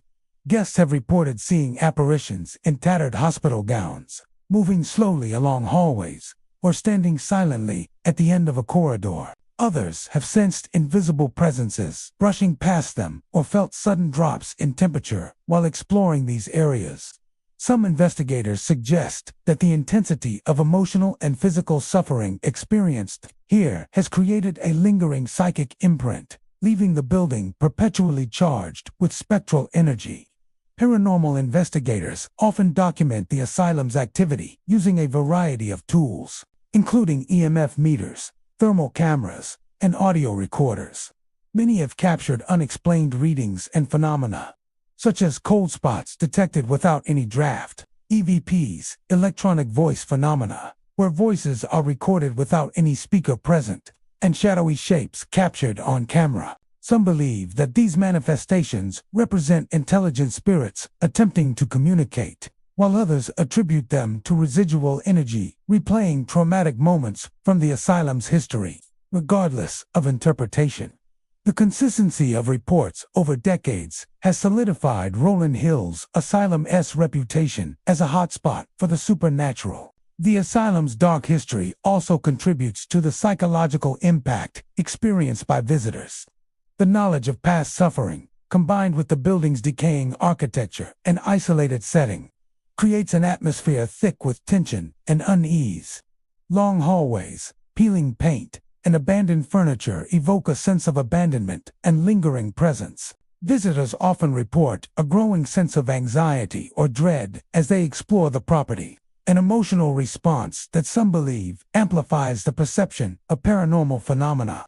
Guests have reported seeing apparitions in tattered hospital gowns, moving slowly along hallways, or standing silently at the end of a corridor. Others have sensed invisible presences brushing past them or felt sudden drops in temperature while exploring these areas. Some investigators suggest that the intensity of emotional and physical suffering experienced here has created a lingering psychic imprint, leaving the building perpetually charged with spectral energy. Paranormal investigators often document the asylum's activity using a variety of tools, including EMF meters, thermal cameras, and audio recorders. Many have captured unexplained readings and phenomena, such as cold spots detected without any draft, EVPs, electronic voice phenomena, where voices are recorded without any speaker present, and shadowy shapes captured on camera. Some believe that these manifestations represent intelligent spirits attempting to communicate, while others attribute them to residual energy replaying traumatic moments from the asylum's history. Regardless of interpretation, the consistency of reports over decades has solidified Rolling Hills Asylum's reputation as a hotspot for the supernatural. The asylum's dark history also contributes to the psychological impact experienced by visitors. The knowledge of past suffering, combined with the building's decaying architecture and isolated setting, creates an atmosphere thick with tension and unease. Long hallways, peeling paint, and abandoned furniture evoke a sense of abandonment and lingering presence. Visitors often report a growing sense of anxiety or dread as they explore the property, an emotional response that some believe amplifies the perception of paranormal phenomena.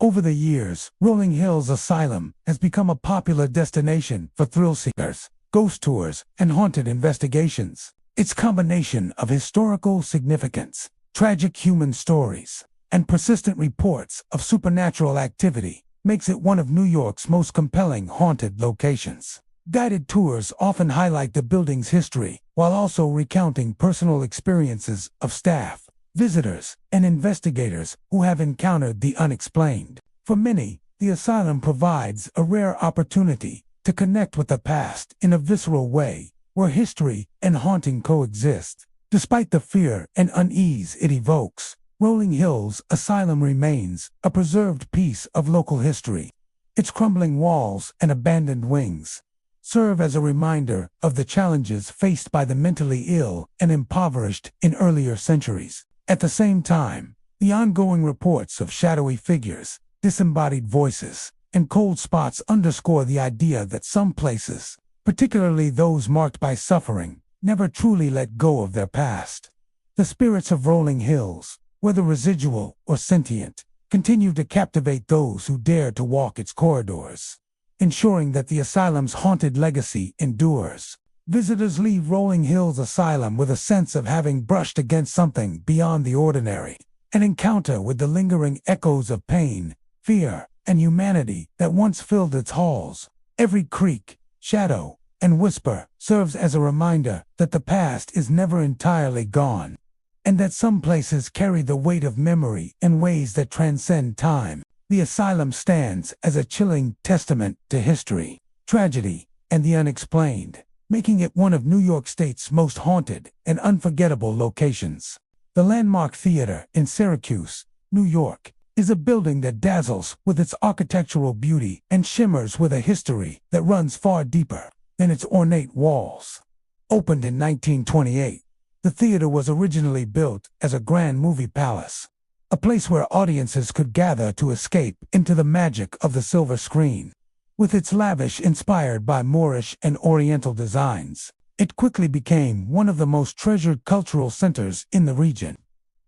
Over the years, Rolling Hills Asylum has become a popular destination for thrill-seekers, ghost tours, and haunted investigations. Its combination of historical significance, tragic human stories, and persistent reports of supernatural activity makes it one of New York's most compelling haunted locations. Guided tours often highlight the building's history while also recounting personal experiences of staff, visitors, and investigators who have encountered the unexplained. For many, the asylum provides a rare opportunity to connect with the past in a visceral way, where history and haunting coexist. Despite the fear and unease it evokes, Rolling Hills Asylum remains a preserved piece of local history. Its crumbling walls and abandoned wings, serve as a reminder of the challenges faced by the mentally ill and impoverished in earlier centuries. At the same time, the ongoing reports of shadowy figures, disembodied voices, and cold spots underscore the idea that some places, particularly those marked by suffering, never truly let go of their past. The spirits of Rolling Hills, whether residual or sentient, continue to captivate those who dare to walk its corridors, ensuring that the asylum's haunted legacy endures. Visitors leave Rolling Hills Asylum with a sense of having brushed against something beyond the ordinary, an encounter with the lingering echoes of pain, fear, and humanity that once filled its halls. Every creak, shadow, and whisper serves as a reminder that the past is never entirely gone, and that some places carry the weight of memory in ways that transcend time. The asylum stands as a chilling testament to history, tragedy, and the unexplained, making it one of New York State's most haunted and unforgettable locations. The Landmark Theater in Syracuse, New York, is a building that dazzles with its architectural beauty and shimmers with a history that runs far deeper than its ornate walls. Opened in 1928, the theater was originally built as a grand movie palace, a place where audiences could gather to escape into the magic of the silver screen. With its lavish, inspired by Moorish and Oriental designs, it quickly became one of the most treasured cultural centers in the region.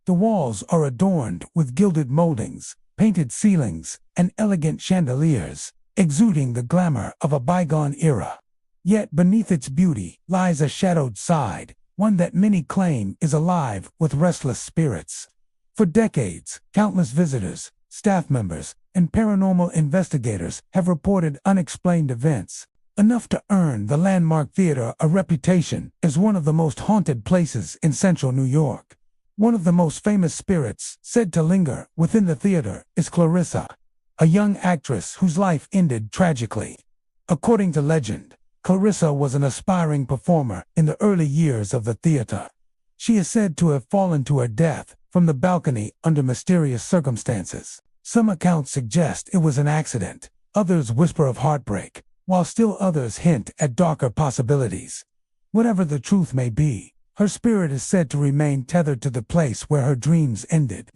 The walls are adorned with gilded moldings, painted ceilings, and elegant chandeliers, exuding the glamour of a bygone era. Yet beneath its beauty lies a shadowed side, one that many claim is alive with restless spirits. For decades, countless visitors, staff members, and paranormal investigators have reported unexplained events, enough to earn the Landmark Theater a reputation as one of the most haunted places in central New York. One of the most famous spirits said to linger within the theater is Clarissa, a young actress whose life ended tragically. According to legend, Clarissa was an aspiring performer in the early years of the theater. She is said to have fallen to her death from the balcony under mysterious circumstances. Some accounts suggest it was an accident, others whisper of heartbreak, while still others hint at darker possibilities. Whatever the truth may be, her spirit is said to remain tethered to the place where her dreams ended.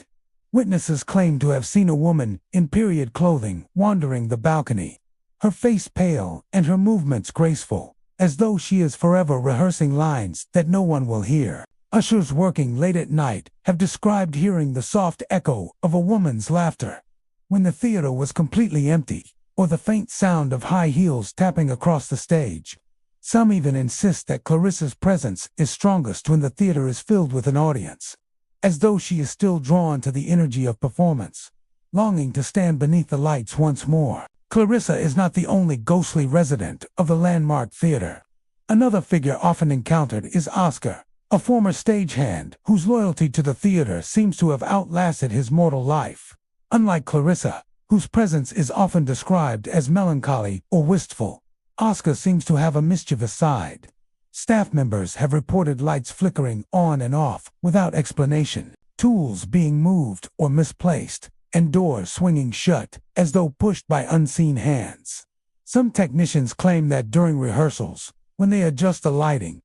Witnesses claim to have seen a woman in period clothing wandering the balcony, her face pale and her movements graceful, as though she is forever rehearsing lines that no one will hear. Ushers working late at night have described hearing the soft echo of a woman's laughter when the theater was completely empty, or the faint sound of high heels tapping across the stage. Some even insist that Clarissa's presence is strongest when the theater is filled with an audience, as though she is still drawn to the energy of performance, longing to stand beneath the lights once more. Clarissa is not the only ghostly resident of the Landmark Theater. Another figure often encountered is Oscar, a former stagehand whose loyalty to the theater seems to have outlasted his mortal life. Unlike Clarissa, whose presence is often described as melancholy or wistful, Oscar seems to have a mischievous side. Staff members have reported lights flickering on and off without explanation, tools being moved or misplaced, and doors swinging shut as though pushed by unseen hands. Some technicians claim that during rehearsals, when they adjust the lighting,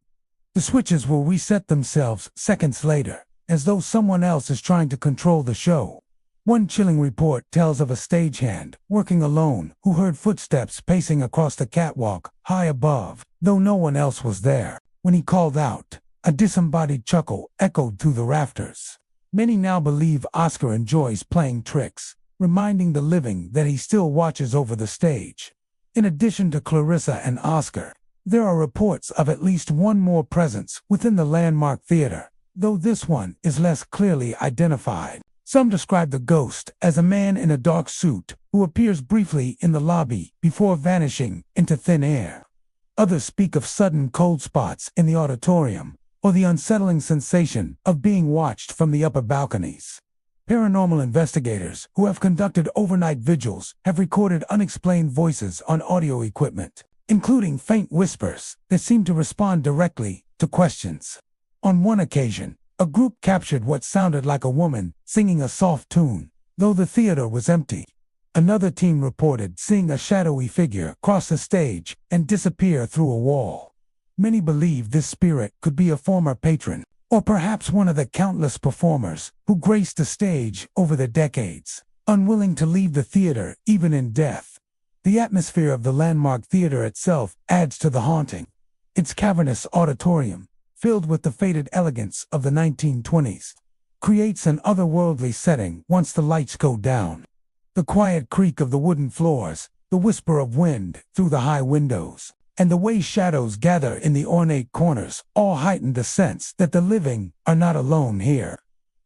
the switches will reset themselves seconds later, as though someone else is trying to control the show. One chilling report tells of a stagehand working alone who heard footsteps pacing across the catwalk high above, though no one else was there. When he called out, a disembodied chuckle echoed through the rafters. Many now believe Oscar enjoys playing tricks, reminding the living that he still watches over the stage. In addition to Clarissa and Oscar, there are reports of at least one more presence within the Landmark Theater, though this one is less clearly identified. Some describe the ghost as a man in a dark suit who appears briefly in the lobby before vanishing into thin air. Others speak of sudden cold spots in the auditorium, or the unsettling sensation of being watched from the upper balconies. Paranormal investigators who have conducted overnight vigils have recorded unexplained voices on audio equipment, including faint whispers that seem to respond directly to questions. On one occasion, a group captured what sounded like a woman singing a soft tune, though the theater was empty. Another team reported seeing a shadowy figure cross the stage and disappear through a wall. Many believe this spirit could be a former patron, or perhaps one of the countless performers who graced the stage over the decades, unwilling to leave the theater even in death. The atmosphere of the Landmark Theater itself adds to the haunting. Its cavernous auditorium, filled with the faded elegance of the 1920s, creates an otherworldly setting once the lights go down. The quiet creak of the wooden floors, the whisper of wind through the high windows, and the way shadows gather in the ornate corners all heighten the sense that the living are not alone here.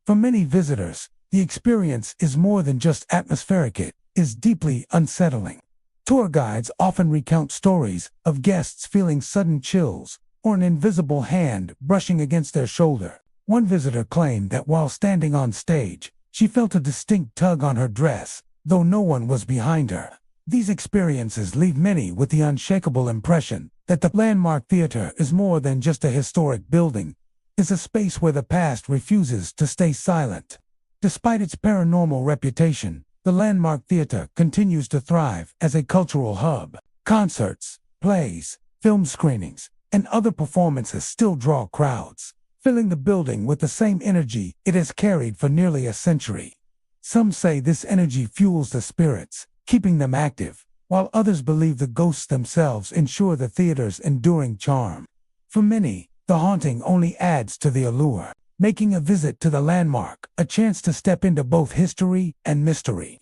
For many visitors, the experience is more than just atmospheric, it is deeply unsettling. Tour guides often recount stories of guests feeling sudden chills or an invisible hand brushing against their shoulder. One visitor claimed that while standing on stage, she felt a distinct tug on her dress, though no one was behind her. These experiences leave many with the unshakable impression that the Landmark Theater is more than just a historic building. It's a space where the past refuses to stay silent. Despite its paranormal reputation, the Landmark Theater continues to thrive as a cultural hub. Concerts, plays, film screenings, and other performances still draw crowds, filling the building with the same energy it has carried for nearly a century. Some say this energy fuels the spirits, keeping them active, while others believe the ghosts themselves ensure the theater's enduring charm. For many, the haunting only adds to the allure, making a visit to the Landmark a chance to step into both history and mystery.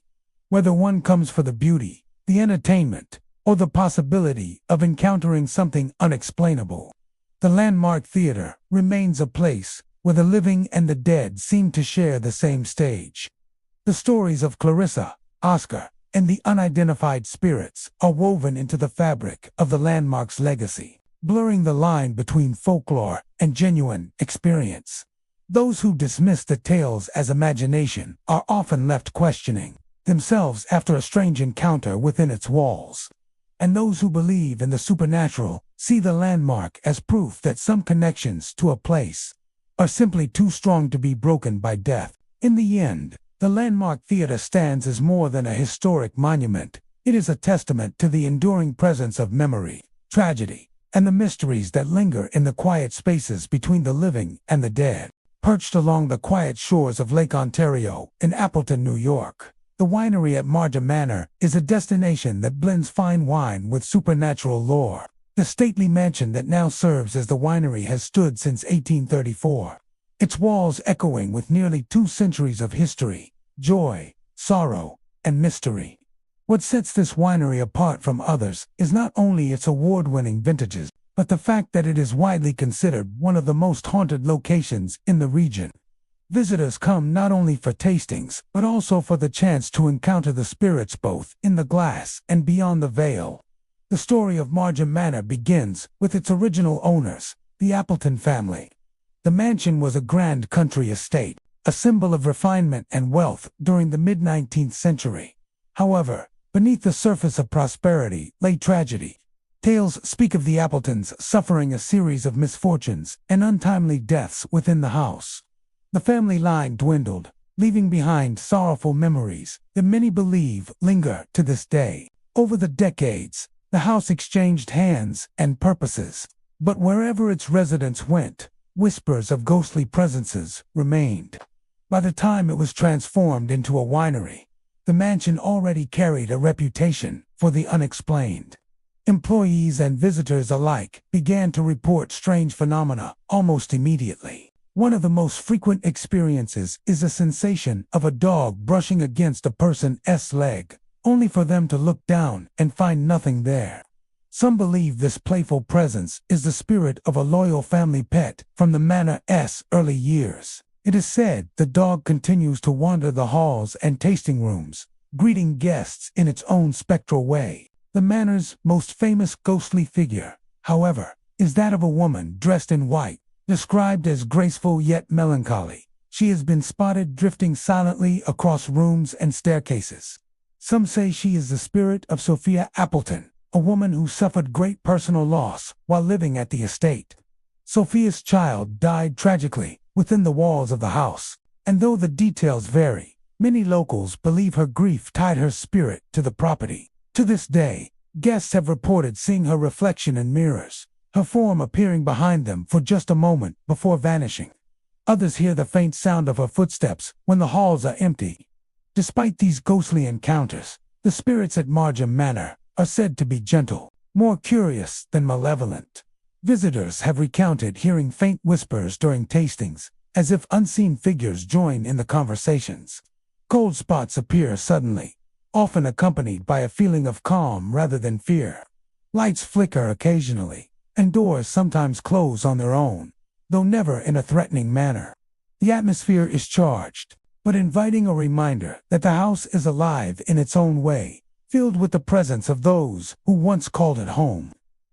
Whether one comes for the beauty, the entertainment, or the possibility of encountering something unexplainable, the Landmark Theater remains a place where the living and the dead seem to share the same stage. The stories of Clarissa, Oscar, and the unidentified spirits are woven into the fabric of the Landmark's legacy, blurring the line between folklore and genuine experience. Those who dismiss the tales as imagination are often left questioning themselves after a strange encounter within its walls. And those who believe in the supernatural see the Landmark as proof that some connections to a place are simply too strong to be broken by death. In the end, the Landmark Theater stands as more than a historic monument. It is a testament to the enduring presence of memory, tragedy, and the mysteries that linger in the quiet spaces between the living and the dead. Perched along the quiet shores of Lake Ontario in Appleton, New York, the winery at Margam Manor is a destination that blends fine wine with supernatural lore. The stately mansion that now serves as the winery has stood since 1834. Its walls echoing with nearly 2 centuries of history, joy, sorrow, and mystery. What sets this winery apart from others is not only its award-winning vintages, but the fact that it is widely considered one of the most haunted locations in the region. Visitors come not only for tastings, but also for the chance to encounter the spirits both in the glass and beyond the veil. The story of Margam Manor begins with its original owners, the Appleton family. The mansion was a grand country estate, a symbol of refinement and wealth during the mid-19th century. However, beneath the surface of prosperity lay tragedy. Tales speak of the Appletons suffering a series of misfortunes and untimely deaths within the house. The family line dwindled, leaving behind sorrowful memories that many believe linger to this day. Over the decades, the house exchanged hands and purposes, but wherever its residents went, whispers of ghostly presences remained. By the time it was transformed into a winery, the mansion already carried a reputation for the unexplained. Employees and visitors alike began to report strange phenomena almost immediately. One of the most frequent experiences is the sensation of a dog brushing against a person's leg, only for them to look down and find nothing there. Some believe this playful presence is the spirit of a loyal family pet from the manor's early years. It is said the dog continues to wander the halls and tasting rooms, greeting guests in its own spectral way. The manor's most famous ghostly figure, however, is that of a woman dressed in white, described as graceful yet melancholy. She has been spotted drifting silently across rooms and staircases. Some say she is the spirit of Sophia Appleton, a woman who suffered great personal loss while living at the estate. Sophia's child died tragically within the walls of the house, and though the details vary, Many locals believe her grief tied her spirit to the property. To this day, guests have reported seeing her reflection in mirrors, her form appearing behind them for just a moment before vanishing. Others hear the faint sound of her footsteps when the halls are empty. Despite these ghostly encounters, the spirits at Margam Manor are said to be gentle, more curious than malevolent. Visitors have recounted hearing faint whispers during tastings, as if unseen figures join in the conversations. Cold spots appear suddenly, often accompanied by a feeling of calm rather than fear. Lights flicker occasionally, and doors sometimes close on their own, though never in a threatening manner. The atmosphere is charged, but inviting, a reminder that the house is alive in its own way, filled with the presence of those who once called it home.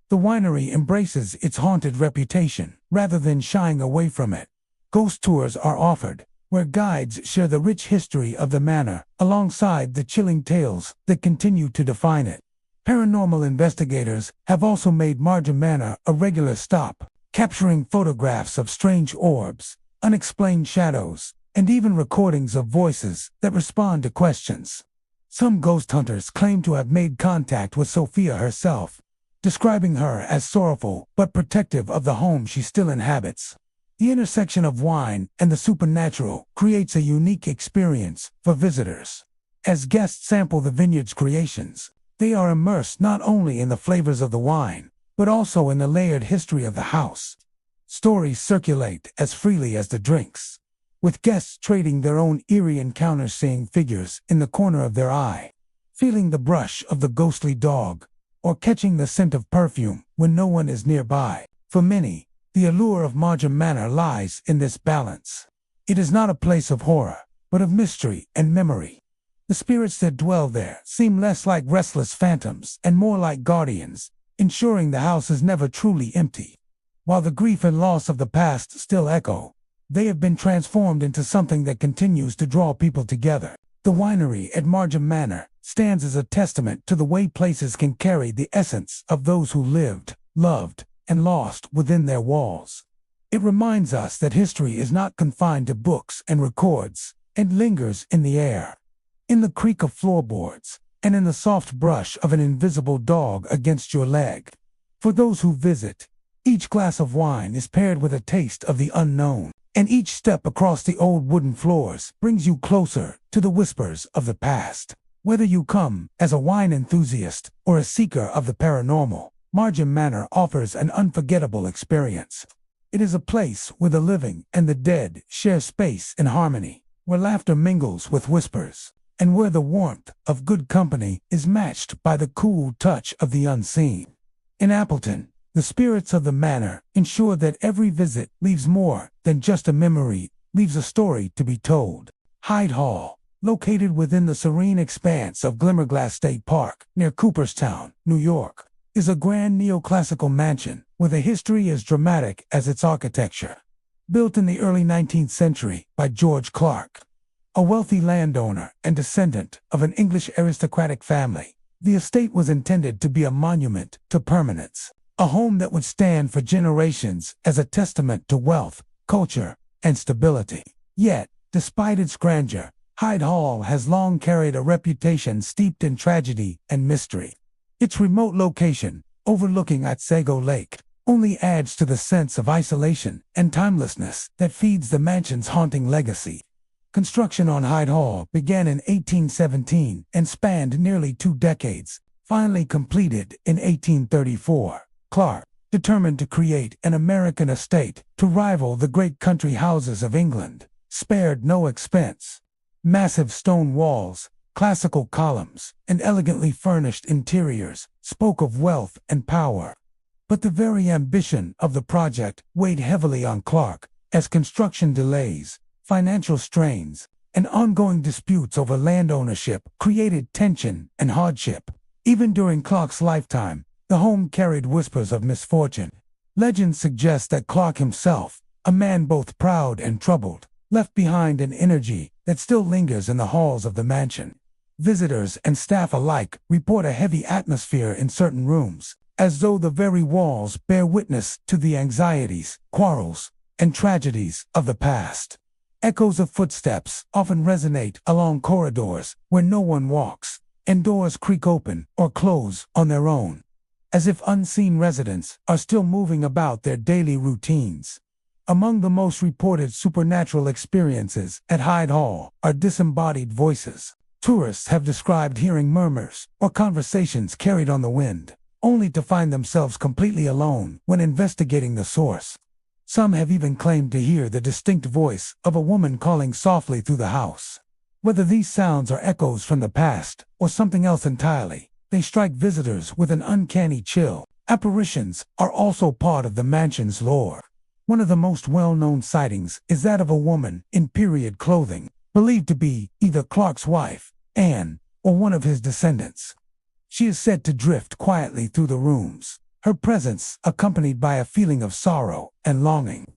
The winery embraces its haunted reputation, rather than shying away from it. Ghost tours are offered, where guides share the rich history of the manor, alongside the chilling tales that continue to define it. Paranormal investigators have also made Margam Manor a regular stop, capturing photographs of strange orbs, unexplained shadows, and even recordings of voices that respond to questions. Some ghost hunters claim to have made contact with Sophia herself, describing her as sorrowful but protective of the home she still inhabits. The intersection of wine and the supernatural creates a unique experience for visitors. As guests sample the vineyard's creations, they are immersed not only in the flavors of the wine, but also in the layered history of the house. Stories circulate as freely as the drinks, with guests trading their own eerie encounters, seeing figures in the corner of their eye, feeling the brush of the ghostly dog, or catching the scent of perfume when no one is nearby. For many, the allure of Margam Manor lies in this balance. It is not a place of horror, but of mystery and memory. The spirits that dwell there seem less like restless phantoms and more like guardians, ensuring the house is never truly empty. While the grief and loss of the past still echo, they have been transformed into something that continues to draw people together. The winery at Margam Manor stands as a testament to the way places can carry the essence of those who lived, loved, and lost within their walls. It reminds us that history is not confined to books and records, and lingers in the air, in the creak of floorboards, and in the soft brush of an invisible dog against your leg. For those who visit, each glass of wine is paired with a taste of the unknown, and each step across the old wooden floors brings you closer to the whispers of the past. Whether you come as a wine enthusiast or a seeker of the paranormal, Margam Manor offers an unforgettable experience. It is a place where the living and the dead share space in harmony, where laughter mingles with whispers, and where the warmth of good company is matched by the cool touch of the unseen. In Appleton, the spirits of the manor ensure that every visit leaves more than just a memory, leaves a story to be told. Hyde Hall, located within the serene expanse of Glimmerglass State Park, near Cooperstown, New York, is a grand neoclassical mansion with a history as dramatic as its architecture. Built in the early 19th century by George Clark, a wealthy landowner and descendant of an English aristocratic family, the estate was intended to be a monument to permanence, a home that would stand for generations as a testament to wealth, culture, and stability. Yet, despite its grandeur, Hyde Hall has long carried a reputation steeped in tragedy and mystery. Its remote location, overlooking Otsego Lake, only adds to the sense of isolation and timelessness that feeds the mansion's haunting legacy. Construction on Hyde Hall began in 1817 and spanned nearly 2 decades, finally completed in 1834. Clark, determined to create an American estate to rival the great country houses of England, spared no expense. Massive stone walls, classical columns, and elegantly furnished interiors spoke of wealth and power. But the very ambition of the project weighed heavily on Clark, as construction delays, financial strains, and ongoing disputes over land ownership created tension and hardship. Even during Clark's lifetime, the home carried whispers of misfortune. Legend suggests that Clark himself, a man both proud and troubled, left behind an energy that still lingers in the halls of the mansion. Visitors and staff alike report a heavy atmosphere in certain rooms, as though the very walls bear witness to the anxieties, quarrels, and tragedies of the past. Echoes of footsteps often resonate along corridors where no one walks, and doors creak open or close on their own, as if unseen residents are still moving about their daily routines. Among the most reported supernatural experiences at Hyde Hall are disembodied voices. Tourists have described hearing murmurs or conversations carried on the wind, only to find themselves completely alone when investigating the source. Some have even claimed to hear the distinct voice of a woman calling softly through the house. Whether these sounds are echoes from the past or something else entirely, they strike visitors with an uncanny chill. Apparitions are also part of the mansion's lore. One of the most well-known sightings is that of a woman in period clothing, believed to be either Clark's wife, Anne, or one of his descendants. She is said to drift quietly through the rooms, her presence accompanied by a feeling of sorrow and longing.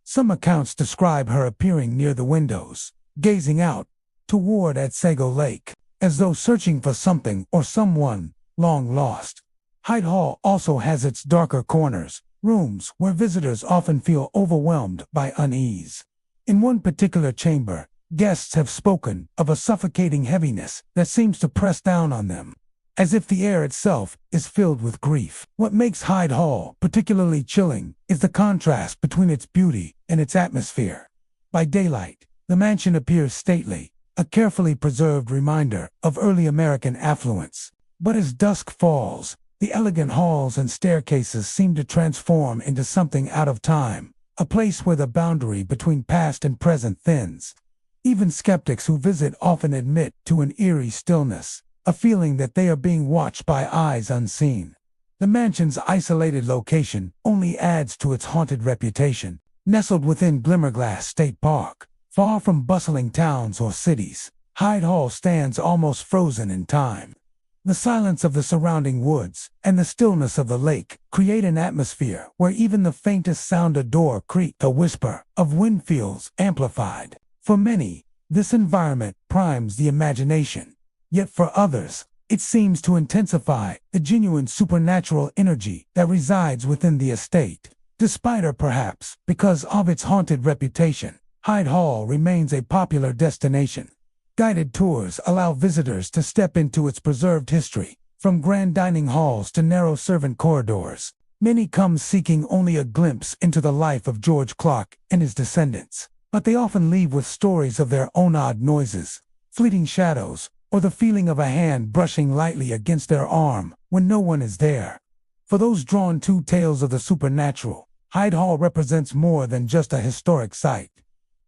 Some accounts describe her appearing near the windows, gazing out toward Otsego Lake, as though searching for something or someone long lost. Hyde Hall also has its darker corners, rooms where visitors often feel overwhelmed by unease. In one particular chamber, guests have spoken of a suffocating heaviness that seems to press down on them, as if the air itself is filled with grief. What makes Hyde Hall particularly chilling is the contrast between its beauty and its atmosphere. By daylight, the mansion appears stately, a carefully preserved reminder of early American affluence. But as dusk falls, the elegant halls and staircases seem to transform into something out of time, a place where the boundary between past and present thins. Even skeptics who visit often admit to an eerie stillness, a feeling that they are being watched by eyes unseen. The mansion's isolated location only adds to its haunted reputation. Nestled within Glimmerglass State Park, far from bustling towns or cities, Hyde Hall stands almost frozen in time. The silence of the surrounding woods and the stillness of the lake create an atmosphere where even the faintest sound, a door creak, a whisper of wind, feels amplified. For many, this environment primes the imagination. Yet for others, it seems to intensify the genuine supernatural energy that resides within the estate. Despite, or perhaps because of its haunted reputation, Hyde Hall remains a popular destination. Guided tours allow visitors to step into its preserved history, from grand dining halls to narrow servant corridors. Many come seeking only a glimpse into the life of George Clark and his descendants, but they often leave with stories of their own, odd noises, fleeting shadows, or the feeling of a hand brushing lightly against their arm when no one is there. For those drawn to tales of the supernatural, Hyde Hall represents more than just a historic site.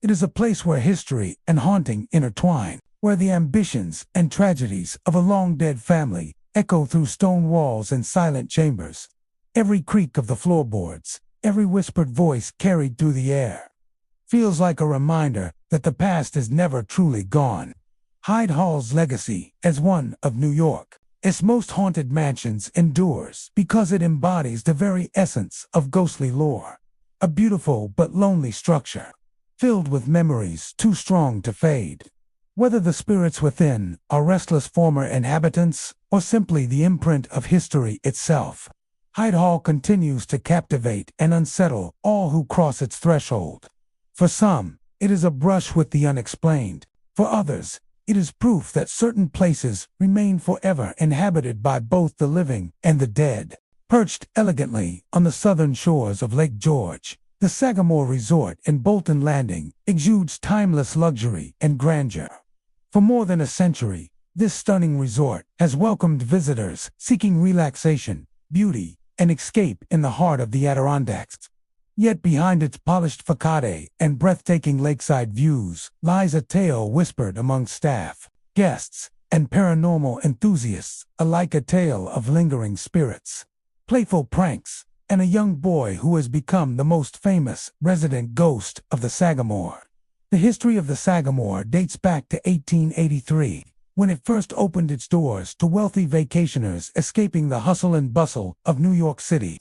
It is a place where history and haunting intertwine, where the ambitions and tragedies of a long-dead family echo through stone walls and silent chambers. Every creak of the floorboards, every whispered voice carried through the air, feels like a reminder that the past is never truly gone. Hyde Hall's legacy as one of New York, its most haunted mansions, endures because it embodies the very essence of ghostly lore. A beautiful but lonely structure, filled with memories too strong to fade. Whether the spirits within are restless former inhabitants or simply the imprint of history itself, Hyde Hall continues to captivate and unsettle all who cross its threshold. For some, it is a brush with the unexplained. For others, it is proof that certain places remain forever inhabited by both the living and the dead. Perched elegantly on the southern shores of Lake George, the Sagamore Resort in Bolton Landing exudes timeless luxury and grandeur. For more than a century, this stunning resort has welcomed visitors seeking relaxation, beauty, and escape in the heart of the Adirondacks. Yet behind its polished facade and breathtaking lakeside views lies a tale whispered among staff, guests, and paranormal enthusiasts alike, a tale of lingering spirits, playful pranks, and a young boy who has become the most famous resident ghost of the Sagamore. The history of the Sagamore dates back to 1883, when it first opened its doors to wealthy vacationers escaping the hustle and bustle of New York City.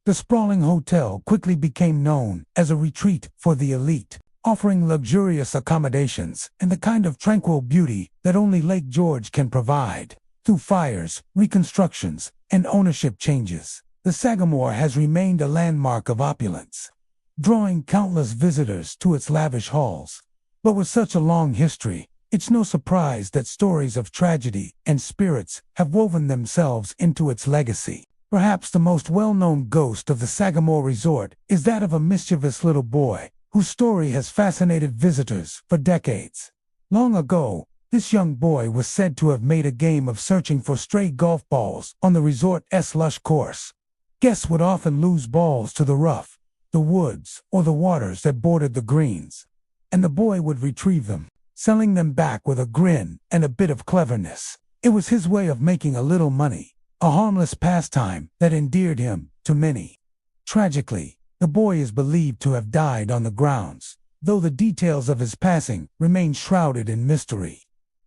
The sprawling hotel quickly became known as a retreat for the elite, offering luxurious accommodations and the kind of tranquil beauty that only Lake George can provide. Through fires, reconstructions, and ownership changes, the Sagamore has remained a landmark of opulence, drawing countless visitors to its lavish halls. But with such a long history, it's no surprise that stories of tragedy and spirits have woven themselves into its legacy. Perhaps the most well-known ghost of the Sagamore Resort is that of a mischievous little boy whose story has fascinated visitors for decades. Long ago, this young boy was said to have made a game of searching for stray golf balls on the resort's lush course. Guests would often lose balls to the rough, the woods, or the waters that bordered the greens, and the boy would retrieve them, selling them back with a grin and a bit of cleverness. It was his way of making a little money, a harmless pastime that endeared him to many. Tragically, the boy is believed to have died on the grounds, though the details of his passing remain shrouded in mystery.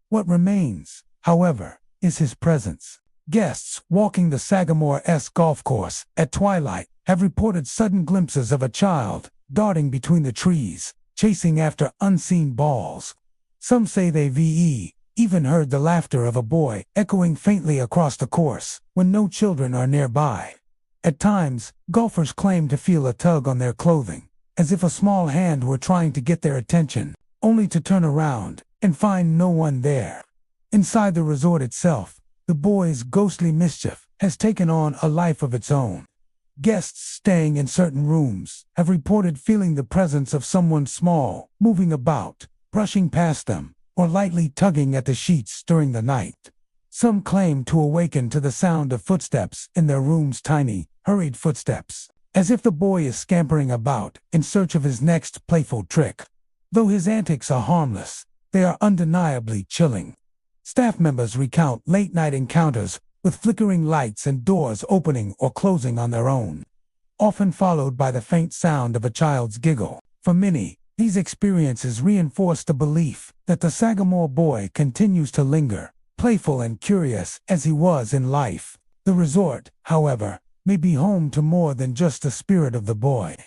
What remains, however, is his presence. Guests walking the Sagamore's golf course at twilight have reported sudden glimpses of a child darting between the trees, chasing after unseen balls. Some say they've even heard the laughter of a boy echoing faintly across the course when no children are nearby. At times, golfers claim to feel a tug on their clothing, as if a small hand were trying to get their attention, only to turn around and find no one there. Inside the resort itself, the boy's ghostly mischief has taken on a life of its own. Guests staying in certain rooms have reported feeling the presence of someone small, moving about, brushing past them, or lightly tugging at the sheets during the night. Some claim to awaken to the sound of footsteps in their room's tiny, hurried footsteps, as if the boy is scampering about in search of his next playful trick. Though his antics are harmless, they are undeniably chilling. Staff members recount late-night encounters with flickering lights and doors opening or closing on their own, often followed by the faint sound of a child's giggle. For many, these experiences reinforce the belief that the Sagamore boy continues to linger, playful and curious as he was in life. The resort, however, may be home to more than just the spirit of the boy.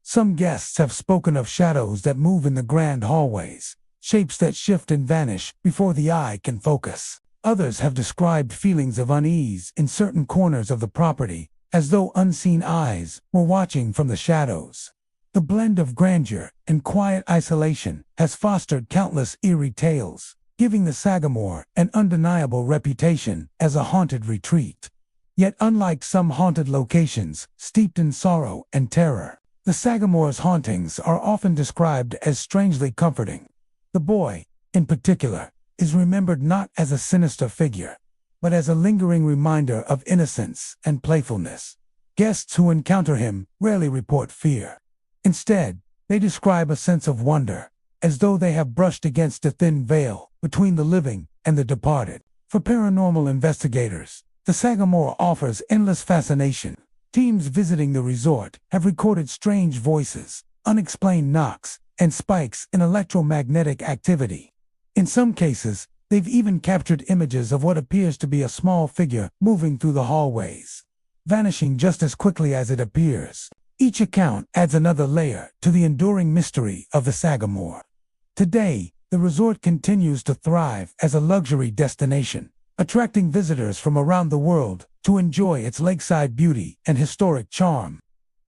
Some guests have spoken of shadows that move in the grand hallways, shapes that shift and vanish before the eye can focus. Others have described feelings of unease in certain corners of the property, as though unseen eyes were watching from the shadows. The blend of grandeur and quiet isolation has fostered countless eerie tales, giving the Sagamore an undeniable reputation as a haunted retreat. Yet unlike some haunted locations steeped in sorrow and terror, the Sagamore's hauntings are often described as strangely comforting. The boy, in particular, is remembered not as a sinister figure, but as a lingering reminder of innocence and playfulness. Guests who encounter him rarely report fear. Instead, they describe a sense of wonder, as though they have brushed against a thin veil between the living and the departed. For paranormal investigators, the Sagamore offers endless fascination. Teams visiting the resort have recorded strange voices, unexplained knocks, and spikes in electromagnetic activity. In some cases, they've even captured images of what appears to be a small figure moving through the hallways, vanishing just as quickly as it appears. Each account adds another layer to the enduring mystery of the Sagamore. Today, the resort continues to thrive as a luxury destination, attracting visitors from around the world to enjoy its lakeside beauty and historic charm.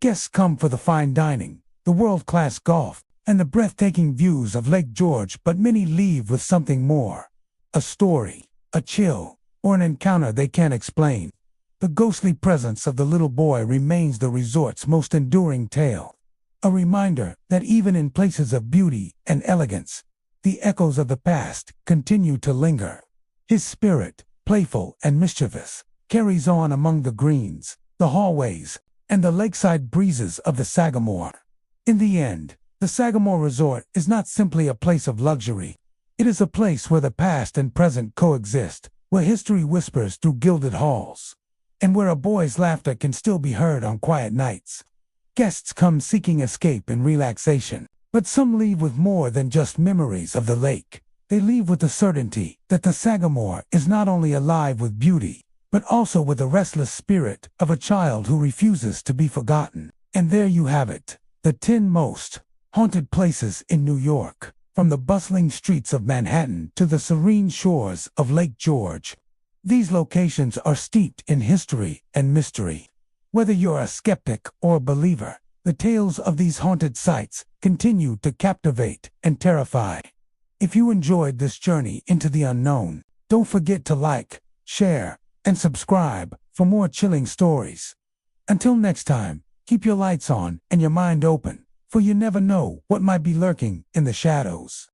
Guests come for the fine dining, the world-class golf, and the breathtaking views of Lake George, but many leave with something more. A story, a chill, or an encounter they can't explain. The ghostly presence of the little boy remains the resort's most enduring tale. A reminder that even in places of beauty and elegance, the echoes of the past continue to linger. His spirit, playful and mischievous, carries on among the greens, the hallways, and the lakeside breezes of the Sagamore. In the end, the Sagamore Resort is not simply a place of luxury. It is a place where the past and present coexist, where history whispers through gilded halls, and where a boy's laughter can still be heard on quiet nights. Guests come seeking escape and relaxation, but some leave with more than just memories of the lake. They leave with the certainty that the Sagamore is not only alive with beauty, but also with the restless spirit of a child who refuses to be forgotten. And there you have it, the 10 most haunted places in New York, from the bustling streets of Manhattan to the serene shores of Lake George. These locations are steeped in history and mystery. Whether you're a skeptic or a believer, The tales of these haunted sites continue to captivate and terrify. If you enjoyed this journey into the unknown, don't forget to like, share, and subscribe for more chilling stories. Until next time, keep your lights on and your mind open, for you never know what might be lurking in the shadows.